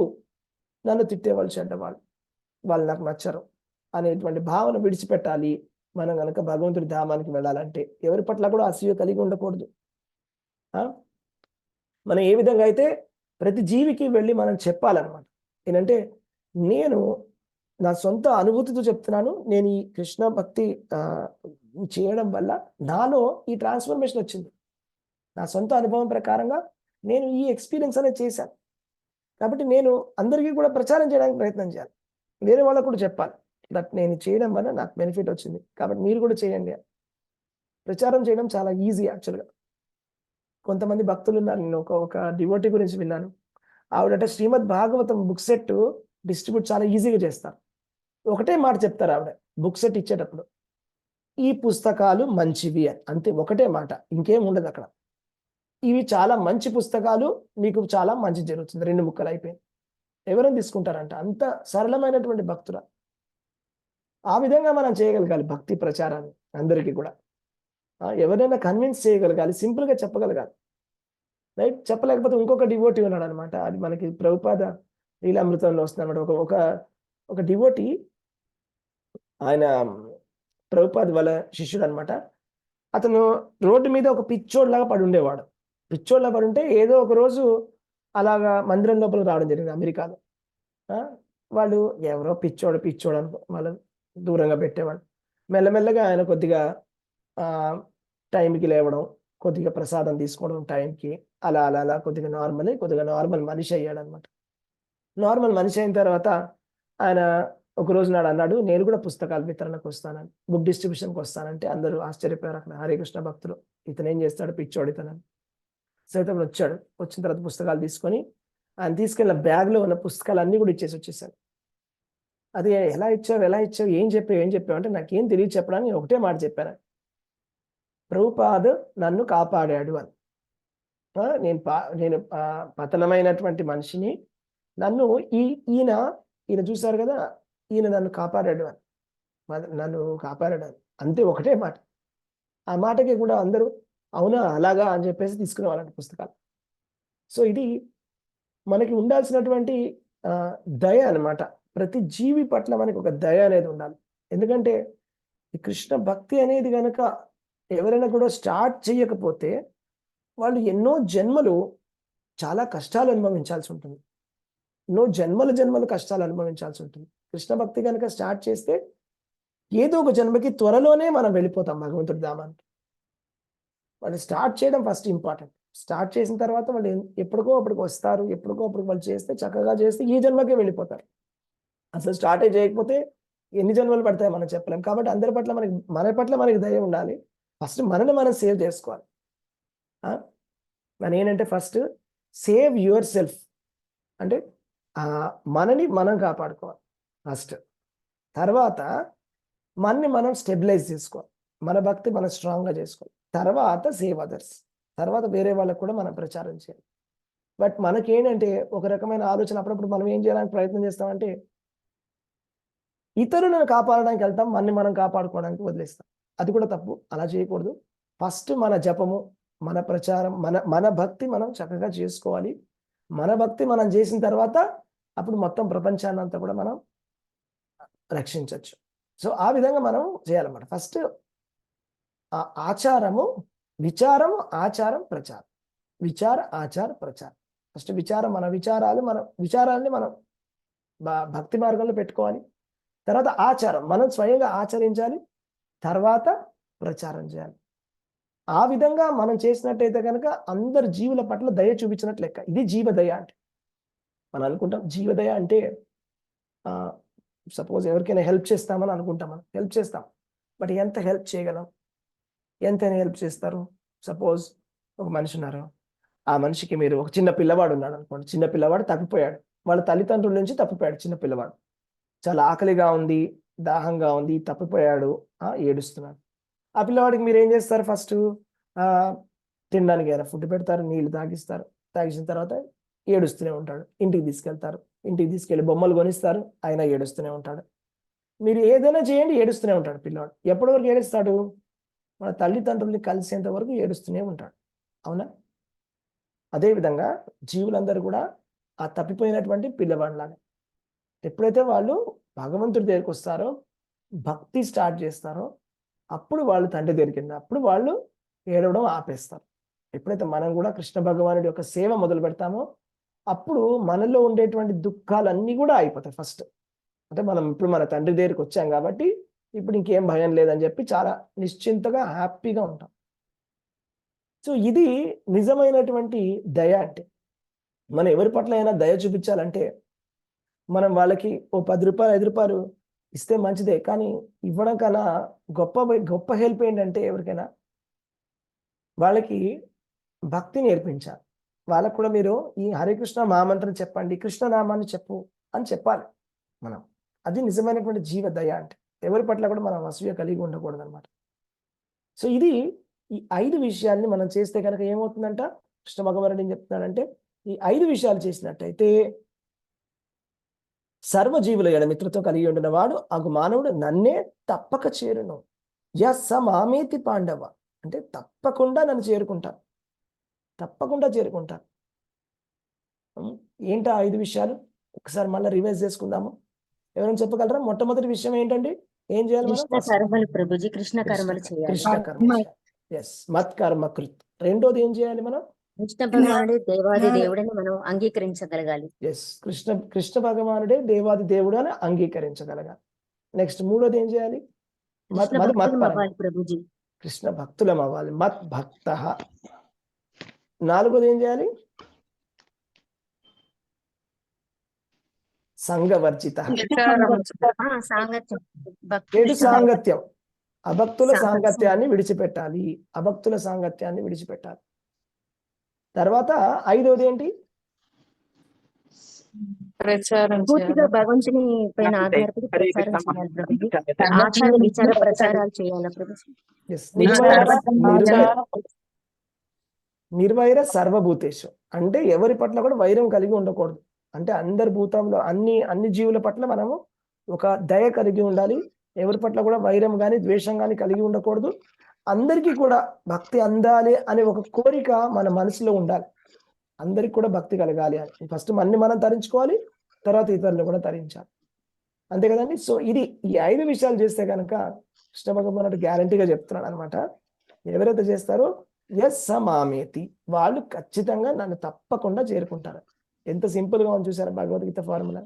నన్ను తిట్టేవాళ్ళు చెడ్డవాళ్ళు, వాళ్ళు నాకు నచ్చరు అనేటువంటి భావన విడిచిపెట్టాలి. మనం కనుక భగవంతుడి ధామానికి వెళ్ళాలంటే ఎవరి పట్ల కూడా అసూయ కలిగి ఉండకూడదు. మనం ఏ విధంగా అయితే ప్రతి జీవికి వెళ్ళి మనం చెప్పాలన్నమాట. ఏంటంటే నేను నా సొంత అనుభూతితో చెప్తున్నాను. నేను ఈ కృష్ణ భక్తి చేయడం వల్ల నాలో ఈ ట్రాన్స్ఫర్మేషన్ వచ్చింది. నా సొంత అనుభవం ప్రకారంగా నేను ఈ ఎక్స్పీరియన్స్ అనేది చేశాను. కాబట్టి నేను అందరికీ కూడా ప్రచారం చేయడానికి ప్రయత్నం చేయాలి. వేరే వాళ్ళకు కూడా చెప్పాలి దట్ నేను చేయడం వల్ల నాకు బెనిఫిట్ వచ్చింది, కాబట్టి మీరు కూడా చేయండి. ప్రచారం చేయడం చాలా ఈజీ యాక్చువల్గా. కొంతమంది భక్తులు ఉన్నారు. నేను ఒక డివోటీ గురించి విన్నాను. ఆవిడట శ్రీమద్ భాగవతం బుక్ సెట్ డిస్ట్రిబ్యూట్ చాలా ఈజీగా చేస్తారు. ఒకటే మాట చెప్తారు ఆవిడ బుక్ సెట్ ఇచ్చేటప్పుడు, ఈ పుస్తకాలు మంచివి అని. అంతే, ఒకటే మాట, ఇంకేం ఉండదు అక్కడ. ఇవి చాలా మంచి పుస్తకాలు, మీకు చాలా మంచి జరుగుతుంది. 2 ముక్కలు అయిపోయింది. ఎవరైనా తీసుకుంటారంట. అంత సరళమైనటువంటి భక్తుల. ఆ విధంగా మనం చేయగలగాలి భక్తి ప్రచారాన్ని అందరికీ కూడా. ఎవరైనా కన్విన్స్ చేయగలగాలి, సింపుల్గా చెప్పగలగాలి. రైట్. చెప్పలేకపోతే ఇంకొక డివోటీ ఉన్నాడు అనమాట. అది మనకి ప్రభుపాద లీలామృతంలో వస్తుంది అనమాట. ఒక డివోటీ, ఆయన ప్రభుపాద్ వాళ్ళ శిష్యుడు అనమాట. అతను రోడ్డు మీద ఒక పిచ్చోడ్లాగా పడి ఉండేవాడు. పిచ్చోడ్లా పడి ఉంటే ఏదో ఒక రోజు అలాగా మందిరం లోపల రావడం జరిగింది అమెరికాలో. వాళ్ళు ఎవరో పిచ్చోడు అనుకో, వాళ్ళు దూరంగా పెట్టేవాడు. మెల్లమెల్లగా ఆయన కొద్దిగా టైంకి లేవడం, కొద్దిగా ప్రసాదం తీసుకోవడం టైంకి, అలా అలా అలా కొద్దిగా నార్మల్ మనిషి అయ్యాడు అనమాట. నార్మల్ మనిషి అయిన తర్వాత ఆయన ఒక రోజు నాడు అన్నాడు, నేను కూడా పుస్తకాల వితరణకు వస్తానని, బుక్ డిస్ట్రిబ్యూషన్కి వస్తానంటే అందరూ ఆశ్చర్యపోయారు. అక్కడ హరే కృష్ణ భక్తులు, ఇతను ఏం చేస్తాడు, పిచ్చోడు ఇతనని. సైతం వచ్చాడు. వచ్చిన తర్వాత పుస్తకాలు తీసుకొని ఆయన తీసుకెళ్ళిన బ్యాగ్లో ఉన్న పుస్తకాలు అన్నీ కూడా వచ్చేసాడు. అది ఎలా ఇచ్చావు, ఏం చెప్పావు అంటే నాకేం తెలియదు చెప్పడానికి, నేను ఒకటే మాట చెప్పాను, ప్రభుపాద్ నన్ను కాపాడాడు అని. నేను పతనమైనటువంటి మనిషిని, నన్ను ఈయన చూశారు కదా, ఈయన నన్ను కాపాడాడు అని, అంతే, ఒకటే మాట. ఆ మాటకి కూడా అందరూ అవునా అలాగా అని చెప్పేసి తీసుకునే వాళ్ళంట పుస్తకాలు. సో ఇది మనకి ఉండాల్సినటువంటి దయ అనమాట. ప్రతి జీవి పట్ల మనకి ఒక దయ అనేది ఉండాలి. ఎందుకంటే ఈ కృష్ణ భక్తి అనేది కనుక ఎవరైనా కూడా స్టార్ట్ చేయకపోతే వాళ్ళు ఎన్నో జన్మలు చాలా కష్టాలు అనుభవించాల్సి ఉంటుంది. ఎన్నో జన్మలు కష్టాలు అనుభవించాల్సి ఉంటుంది. కృష్ణ భక్తి కనుక స్టార్ట్ చేస్తే ఏదో ఒక జన్మకి త్వరలోనే మనం వెళ్ళిపోతాం భగవంతుడి ధామానికి. వాళ్ళు స్టార్ట్ చేయడం ఫస్ట్ ఇంపార్టెంట్. స్టార్ట్ చేసిన తర్వాత వాళ్ళు ఎప్పటికో అప్పటికి వస్తారు. ఎప్పటికో అప్పటికి వాళ్ళు చేస్తే, చక్కగా చేస్తే ఈ జన్మకే వెళ్ళిపోతారు. అసలు స్టార్టే చేయకపోతే ఎన్ని జన్మలు పడతాయో మనం చెప్పలేం. కాబట్టి అందరి పట్ల మన పట్ల మనకి దయ ఉండాలి. ఫస్ట్ మనని మనం సేవ్ చేసుకోవాలి. మన ఏంటంటే ఫస్ట్ సేవ్ యువర్ సెల్ఫ్ అంటే మనని మనం కాపాడుకోవాలి ఫస్ట్. తర్వాత మనని మనం స్టెబిలైజ్ చేసుకోవాలి. మన భక్తి మనం స్ట్రాంగ్గా చేసుకోవాలి. తర్వాత సేవ్ అదర్స్. తర్వాత వేరే వాళ్ళకు కూడా మనం ప్రచారం చేయాలి. బట్ మనకేంటంటే ఒక రకమైన ఆలోచన, అప్పుడప్పుడు మనం ఏం చేయడానికి ప్రయత్నం చేస్తామంటే ఇతరులను కాపాడడానికి వెళ్తాం, మనని మనం కాపాడుకోవడానికి వదిలేస్తాం. అది కూడా తప్పు. అలా చేయకూడదు. ఫస్ట్ మన జపము, మన ప్రచారం, మన భక్తి మనం చక్కగా చేసుకోవాలి. మన భక్తి మనం చేసిన తర్వాత అప్పుడు మొత్తం ప్రపంచాన్ని అంతా కూడా మనం రక్షించవచ్చు. సో ఆ విధంగా మనం చేయాలన్నమాట. ఫస్ట్ ఆచారము, విచారము, ఆచారం, ప్రచారం. విచార ఆచార ప్రచార. ఫస్ట్ విచారం, మన విచారాన్ని మనం భక్తి మార్గంలో పెట్టుకోవాలి. తర్వాత ఆచారం మనం స్వయంగా ఆచరించాలి. తర్వాత ప్రచారం చేయాలి. ఆ విధంగా మనం చేసినట్టయితే కనుక అందరు జీవుల పట్ల దయ చూపించినట్లు లెక్క. ఇది జీవదయ అంటే. మనం అనుకుంటాం జీవదయ అంటే సపోజ్ ఎవరికైనా హెల్ప్ చేస్తామని అనుకుంటాం, మనం హెల్ప్ చేస్తాం. బట్ ఎంత హెల్ప్ చేయగలం? ఎంతైనా హెల్ప్ చేస్తారు? సపోజ్ ఒక మనిషి ఉన్నారు, ఆ మనిషికి మీరు ఒక చిన్న పిల్లవాడు ఉన్నాడు అనుకోండి. చిన్న పిల్లవాడు తప్పిపోయాడు, వాళ్ళ తల్లిదండ్రుల నుంచి తప్పిపోయాడు. చిన్న పిల్లవాడు చాలా ఆకలిగా ఉంది, దాహంగా ఉంది, తప్పిపోయాడు, ఏడుస్తున్నాడు. ఆ పిల్లవాడికి మీరు ఏం చేస్తారు? ఫస్ట్ తినడానికి ఏదైనా ఫుడ్ పెడతారు, నీళ్లు తాగిస్తారు. తాగించిన తర్వాత ఏడుస్తూనే ఉంటాడు. ఇంటికి తీసుకెళ్తారు, ఇంటికి తీసుకెళ్ళి బొమ్మలు కొనిస్తారు, ఆయన ఏడుస్తూనే ఉంటాడు. మీరు ఏదైనా చేయండి, ఏడుస్తూనే ఉంటాడు పిల్లవాడు. ఎప్పటి వరకు ఏడుస్తాడు? మన తల్లిదండ్రుల్ని కలిసేంత వరకు ఏడుస్తూనే ఉంటాడు. అవునా? అదేవిధంగా జీవులందరూ కూడా ఆ తప్పిపోయినటువంటి పిల్లవాడిలాగా ఎప్పుడైతే వాళ్ళు భగవంతుడి దగ్గరికి వస్తారో, భక్తి స్టార్ట్ చేస్తారో, అప్పుడు వాళ్ళు తండ్రి దగ్గరికి వెళ్ళిన అప్పుడు వాళ్ళు ఏడవడం ఆపేస్తారు. ఎప్పుడైతే మనం కూడా కృష్ణ భగవానుడి యొక్క సేవ మొదలు పెడతామో అప్పుడు మనలో ఉండేటువంటి దుఃఖాలన్నీ కూడా అయిపోతాయి. ఫస్ట్ అంటే మనం ఇప్పుడు మన తండ్రి దగ్గరికి వచ్చాం కాబట్టి ఇప్పుడు ఇంకేం భయం లేదని చెప్పి చాలా నిశ్చింతగా హ్యాపీగా ఉంటాం. సో ఇది నిజమైనటువంటి దయ అంటే. మనం ఎవరి పట్ల అయినా దయ చూపించాలంటే మనం వాళ్ళకి ఓ 10 రూపాయలు 5 రూపాయలు ఇస్తే మంచిదే, కానీ ఇవ్వడం కన్నా గొప్ప హెల్ప్ ఏంటంటే ఎవరికైనా వాళ్ళకి భక్తి నేర్పించాలి. వాళ్ళకు కూడా మీరు ఈ హరే కృష్ణ మహామంత్రం చెప్పండి, కృష్ణనామాన్ని చెప్పు అని చెప్పాలి మనం. అది నిజమైనటువంటి జీవ దయ అంటే. ఎవరి పట్ల కూడా మనం అసూయ కలిగి ఉండకూడదు అనమాట. సో ఇది ఈ 5 విషయాల్ని మనం చేస్తే కనుక ఏమవుతుందంట? కృష్ణ భగవానుడు ఏం చెప్తున్నాడంటే ఈ 5 విషయాలు చేసినట్టయితే సర్వజీవుల ఎడ మిత్రతో కలిగి ఉండిన వాడు అగు మానవుడు నన్నే తప్పక చేరును. యస్స మామేతి పాండవ అంటే తప్పకుండా నన్ను చేరుకుంటాను, తప్పకుండా చేరుకుంటాను. ఏంటా 5 విషయాలు? ఒకసారి మళ్ళీ రివైజ్ చేసుకుందాము. ఎవరైనా చెప్పగలరా? మొట్టమొదటి విషయం ఏంటండి? ఏం చేయాలి మనం? కృష్ణ కర్మలు ప్రభుజీ, కృష్ణ కర్మలు చేయాలి. కృష్ణ కర్మ. ఎస్, మత్ కర్మ కృత్. రెండోది ఏం చేయాలి మనం? కృష్ణ భగవానుడే దేవాది దేవుడని మనం అంగీకరించగలగాలి. ఎస్, కృష్ణ భగవానుడే దేవాది దేవుడు అని అంగీకరించగలగాలి. నెక్స్ట్ మూడోది ఏం చేయాలి? కృష్ణ భక్తులం అవ్వాలి ప్రభుజీ. కృష్ణ భక్తులం అవ్వాలి, మత్ భక్త. నాలుగోది ఏం చేయాలి? సంఘవర్జిత. సాంగత్యం, సాంగత్యం. అభక్తుల సాంగత్యాన్ని విడిచిపెట్టాలి, అభక్తుల సాంగత్యాన్ని విడిచిపెట్టాలి. తర్వాత ఐదోది ఏంటి? పూర్తిగా భగవంతుని పైన ఆధారపడి ప్రచారం చేయాలి ప్రభుజీ. ఆచార విచార ప్రచారాలు చేయాలి ప్రభుజీ. నిర్వైర సర్వభూతేషు అంటే ఎవరి పట్ల కూడా వైరం కలిగి ఉండకూడదు. అంటే అందరి భూతంలో అన్ని జీవుల పట్ల మనము ఒక దయ కలిగి ఉండాలి. ఎవరి పట్ల కూడా వైరం కానీ ద్వేషం కానీ కలిగి ఉండకూడదు. అందరికీ కూడా భక్తి అందాలి అనే ఒక కోరిక మన మనసులో ఉండాలి. అందరికి కూడా భక్తి కలగాలి అని ఫస్ట్ మనం తరించుకోవాలి, తర్వాత ఇతరులు కూడా తరించాలి. అంతే కదండి. సో ఈ 5 విషయాలు చేస్తే కనుక కృష్ణ భగవానుడు గ్యారంటీగా చెప్తున్నాడు అనమాట. ఎవరైతే చేస్తారో యస్స మామేతి వాళ్ళు ఖచ్చితంగా నన్ను తప్పకుండా చేరుకుంటారు. ఎంత సింపుల్ గా ఉంది చూసారా భగవద్గీత ఫార్ములా?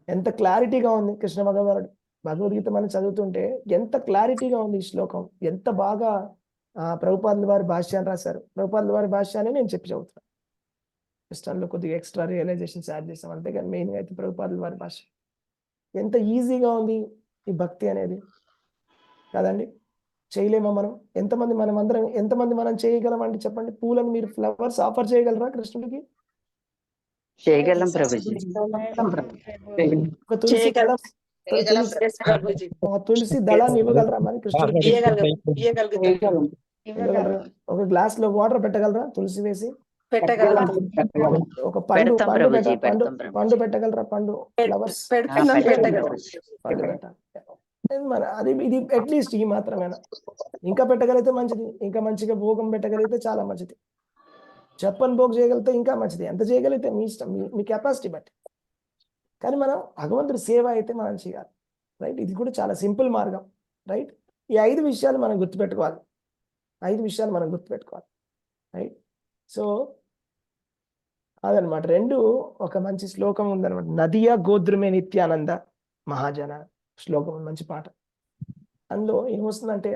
ఎంత క్లారిటీగా ఉంది. కృష్ణ భగవానుడు భగవద్గీత మనం చదువుతుంటే ఎంత క్లారిటీగా ఉంది ఈ శ్లోకం. ఎంత బాగా ప్రభుపాదుల వారి భాష్యాన్ని రాశారు. ప్రభుపాదుల వారి భాష్యాన్ని నేను చెప్పి చదువుతున్నాను. కృష్ణంలో కొద్దిగా ఎక్స్ట్రా రియలైజేషన్స్ యాడ్ చేస్తాం, అంతేగాని మెయిన్గా అయితే ప్రభుపాదుల వారి భాష. ఎంత ఈజీగా ఉంది ఈ భక్తి అనేది కదండి. చేయలేమా మనం? ఎంతమంది మనం చేయగలమండి చెప్పండి? పూలను మీరు ఫ్లవర్స్ ఆఫర్ చేయగలరా కృష్ణుడికి? చేయగలం ప్రభుజీ. తులసి దళాన్ని ఇవ్వగలరా మరి కృష్ణుడికి? ఒక గ్లాస్ లో వాటర్ పెట్టగలరా తులసి వేసి? ఒక పండు పెట్టగలరా? పండు ఫ్లవర్స్ అది ఇది అట్లీస్ట్ ఈ మాత్రమేనా? ఇంకా పెట్టగలిగితే మంచిది, ఇంకా మంచిగా భోగం పెట్టగలిగితే చాలా మంచిది. చెప్పని భోగం చేయగలిగితే ఇంకా మంచిది. ఎంత చేయగలిగితే మీ ఇష్టం, మీ కెపాసిటీ బట్టి. కానీ మనం భగవంతుడి సేవ అయితే మనం చేయాలి, రైట్? ఇది కూడా చాలా సింపుల్ మార్గం, రైట్? ఈ 5 విషయాలు మనం గుర్తుపెట్టుకోవాలి. 5 విషయాలు మనం గుర్తుపెట్టుకోవాలి, రైట్? సో అదనమాట. రెండు ఒక మంచి శ్లోకం ఉందన్నమాట. నదియా గోద్రుమే నిత్యానంద మహాజన శ్లోకం, మంచి పాట. అందులో ఏమొస్తుందంటే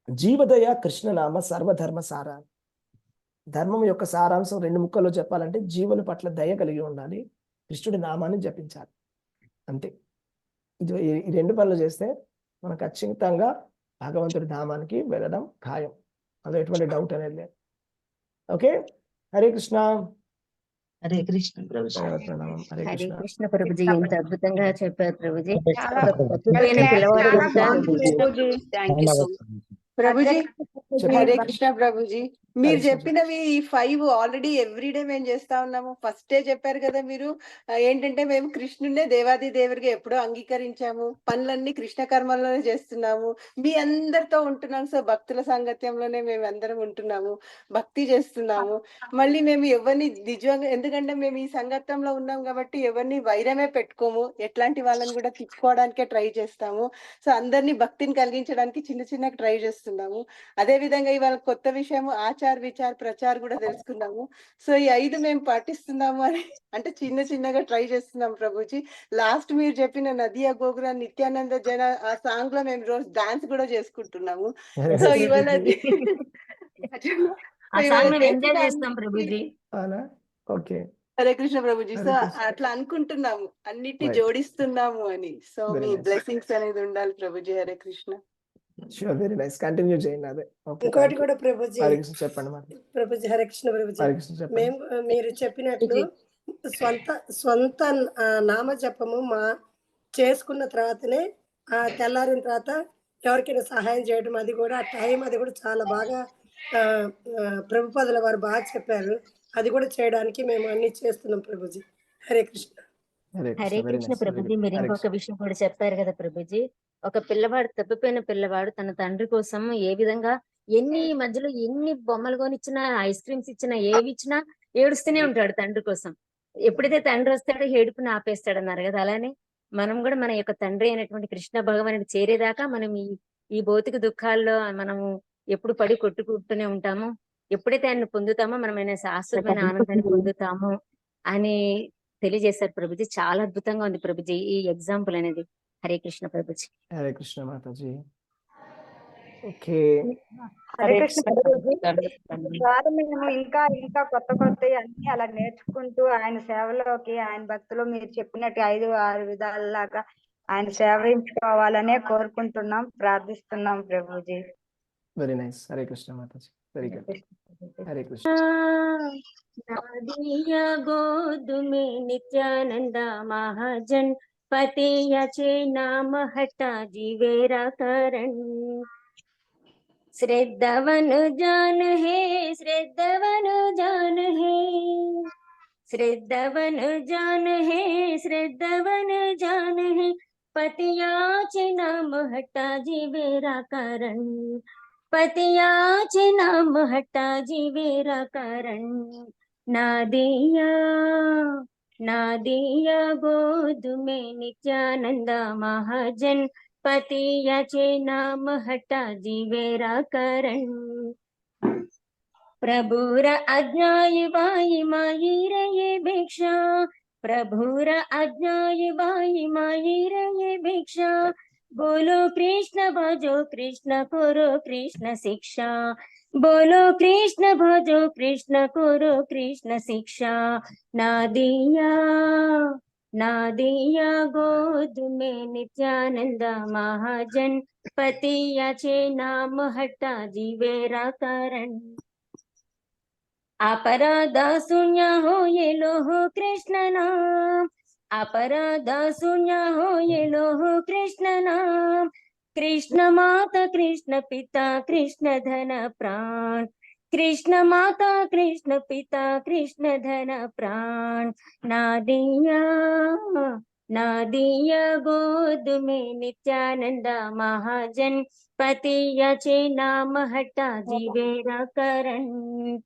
జీవదయ కృష్ణనామ సర్వధర్మ సారా. ధర్మం యొక్క సారాంశం 2 ముక్కల్లో చెప్పాలంటే జీవుల పట్ల దయ కలిగి ఉండాలి, కృష్ణుడి నామాన్ని జపించాలి, అంతే. ఈ 2 పనులు చేస్తే మనం ఖచ్చితంగా భగవంతుడి నామానికి వెళ్ళడం ఖాయం. అందులో ఎటువంటి డౌట్ అనేది లేదు. ఓకే, హరే కృష్ణ. హరే కృష్ణ ప్రభుజీ. ప్రణామం. హరే హరే కృష్ణ. కృష్ణ ప్రభుజీ, ఎంత అద్భుతంగా చెప్పారు ప్రభుజీ. చాలా ఒక పొద్దుపోయిన పిల్లవాడు చాలా కనుక బాగుంది Prabhuji. Thank you so Prabhuji చెప్పండి. హరే కృష్ణ ప్రభుజీ. మీరు కృష్ణ. చెప్పినవి ఈ 5 ఆల్రెడీ ఎవ్రీడే మేము చేస్తా ఉన్నాము. ఫస్ట్ డే చెప్పారు కదా మీరు, ఏంటంటే మేము కృష్ణుడే దేవాది దేవుడిగా ఎప్పుడో అంగీకరించాము, పనులన్నీ కృష్ణ కర్మల్లోనే చేస్తున్నాము, మీ అందరితో ఉంటున్నాము. సో భక్తుల సాంగత్యంలోనే మేము అందరం ఉంటున్నాము, భక్తి చేస్తున్నాము. మళ్ళీ మేము ఎవరిని నిజంగా, ఎందుకంటే మేము ఈ సంగత్యంలో ఉన్నాం కాబట్టి ఎవరిని వైరమే పెట్టుకోము, ఎట్లాంటి వాళ్ళని కూడా తిప్పుకోవడానికే ట్రై చేస్తాము. సో అందరినీ భక్తిని కలిగించడానికి చిన్న చిన్నగా ట్రై చేస్తున్నాము. అదే విధంగా ఇవాళ కొత్త విషయము ఆచార విచార ప్రచార్ కూడా తెలుసుకున్నాము. సో ఈ 5 మేము పాటిస్తున్నాము అని అంటే చిన్న చిన్నగా ట్రై చేస్తున్నాం ప్రభుజీ. లాస్ట్ మీరు చెప్పిన నదియా గోగుర నిత్యానంద జన ఆ సాంగ్ లో మేము రోజు డాన్స్ కూడా చేసుకుంటున్నాము. సో ఇవాళ ఆ సాంగ్ మేము ఎంజాయ్ చేస్తాం ప్రభుజీ. అవునా? ఓకే, హరే కృష్ణ ప్రభుజీ. సో హరే కృష్ణ. అట్లా అనుకుంటున్నాము, అన్నిటిని Right. జోడిస్తున్నాము అని. సో Very మీ nice. బ్లెస్సింగ్స్ అనేది ఉండాలి Prabhuji. Hare Krishna. Sure, very nice. Continue చేయండి. అదే ఓకే. ఇంకోటి కూడా ప్రభుజీ, హరే కృష్ణ చెప్పండి మరి. ప్రభుజీ హరే కృష్ణ ప్రభుజీ. హరే కృష్ణ చెప్పండి. మేము మీరు చెప్పినట్లు స్వంత నామ జపము చేసుకున్న తర్వాతనే తెల్లారిన తర్వాత ఎవరికైనా సహాయం చేయడం, అది కూడా టైం అది కూడా చాలా బాగా ప్రభుపాదుల వారు బాగా చెప్పారు. అది కూడా చేయడానికి మేము అన్ని చేస్తున్నాం ప్రభుజీ. హరే కృష్ణ. హరే కృష్ణ ప్రభుజీ. మీరు ఇంకొక విషయం కూడా చెప్పారు కదా ప్రభుజీ, ఒక పిల్లవాడు, తప్పిపోయిన పిల్లవాడు తన తండ్రి కోసం ఏ విధంగా మధ్యలో ఎన్ని బొమ్మలు కొనిచ్చినా, ఐస్ క్రీమ్స్ ఇచ్చినా, ఏవి ఇచ్చినా ఏడుస్తూనే ఉంటాడు తండ్రి కోసం. ఎప్పుడైతే తండ్రి వస్తాడో ఏడుపుని ఆపేస్తాడు అన్నారు కదా, అలానే మనం కూడా మన యొక్క తండ్రి అయినటువంటి కృష్ణ భగవానుడికి చేరేదాకా మనం ఈ భౌతిక దుఃఖాల్లో మనము ఎప్పుడు పడి కొట్టుకుంటూనే ఉంటాము. ఎప్పుడైతే ఆయన పొందుతామో మనమైన శాశ్వతమైన ఆనందాన్ని పొందుతాము అని తెలియజేశారు ప్రభుజీ. చాలా అద్భుతంగా ఉంది ప్రభుజీ ఈ ఎగ్జాంపుల్ అనేది. హరే కృష్ణ ప్రభుజీ. హరే కృష్ణ మాతాజీ. ఓకే, హరే కృష్ణ ద్వారా మేము ఇంకా ఇంకా కొత్త అన్ని అలా నేర్చుకుంటూ ఆయన సేవలోకి, ఆయన భక్తిలో మీరు చెప్పినట్టు 5-6 విధాలలాగా ఆయన సేవించుకోవాలనే కోరుకుంటున్నాం, ప్రార్థిస్తున్నాం Prabhuji. Very nice. Hare Krishna Mataji. Very good. Hare Krishna. Nadia गोद में नित्यानंदा महाजन पतियाचे नाम हटा जीवेरा करण श्रद्धावन जान है श्रद्धावन जान है श्रद्धावन जान है श्रद्धावन जान है पतियाचे नाम हटा जीवेरा करण पतियाचे नाम हटा जीवेरा करण नादिया गोद में नित्यानंद महाजन पतियाचे नाम हटा जीवेरा करण प्रभुर आज्ञाय बाई माई रे भिक्षा प्रभुर आज्ञाय बाई माई रे भिक्षा बोलो कृष्ण भजो कृष्ण करो कृष्ण शिक्षा बोलो कृष्ण भजो कृष्ण करो कृष्ण शिक्षा नादिया गोद में नित्यानंद महाजन पतियाचे नाम हटा जीवेरा करण अपराध शून्य हो ये लोह कृष्ण नाम अपराध शून्य हो ये लोह कृष्ण नाम कृष्ण माता कृष्ण पिता कृष्ण धन प्राण कृष्ण माता कृष्ण पिता कृष्ण धन प्राण नादिया गोद में नित्यानंद महाजन पतियाचे नाम हटा जीवेरा करण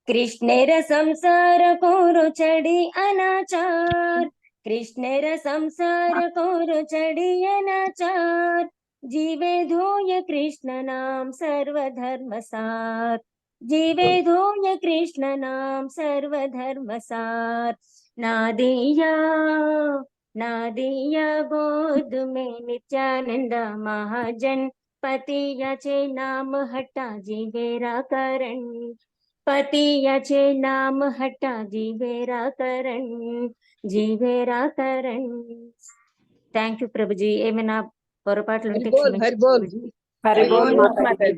कृष्णेर संसार कोरो चढ़ी अनाचार कृष्णेर संसार कोरो चढ़ी अनाचार जीवे धोय कृष्ण नाम सर्वधर्म सार जीवे धूय कृष्ण नाम सर्वधर्म सार। नादिया गोद में नित्यानंद महाजन। पतियाचे नाम हट्टा जीवेरा करण। पतियाचे नाम हट्टा जीवेरा करण। Thank you Prabhuji. ఏమైనా పొరపాట్లు ఉంటే హరి బోల్, క్షమించండి హరి బోల్. ప్రభుజీ. హరి బోల్ హరి మాతాజీ.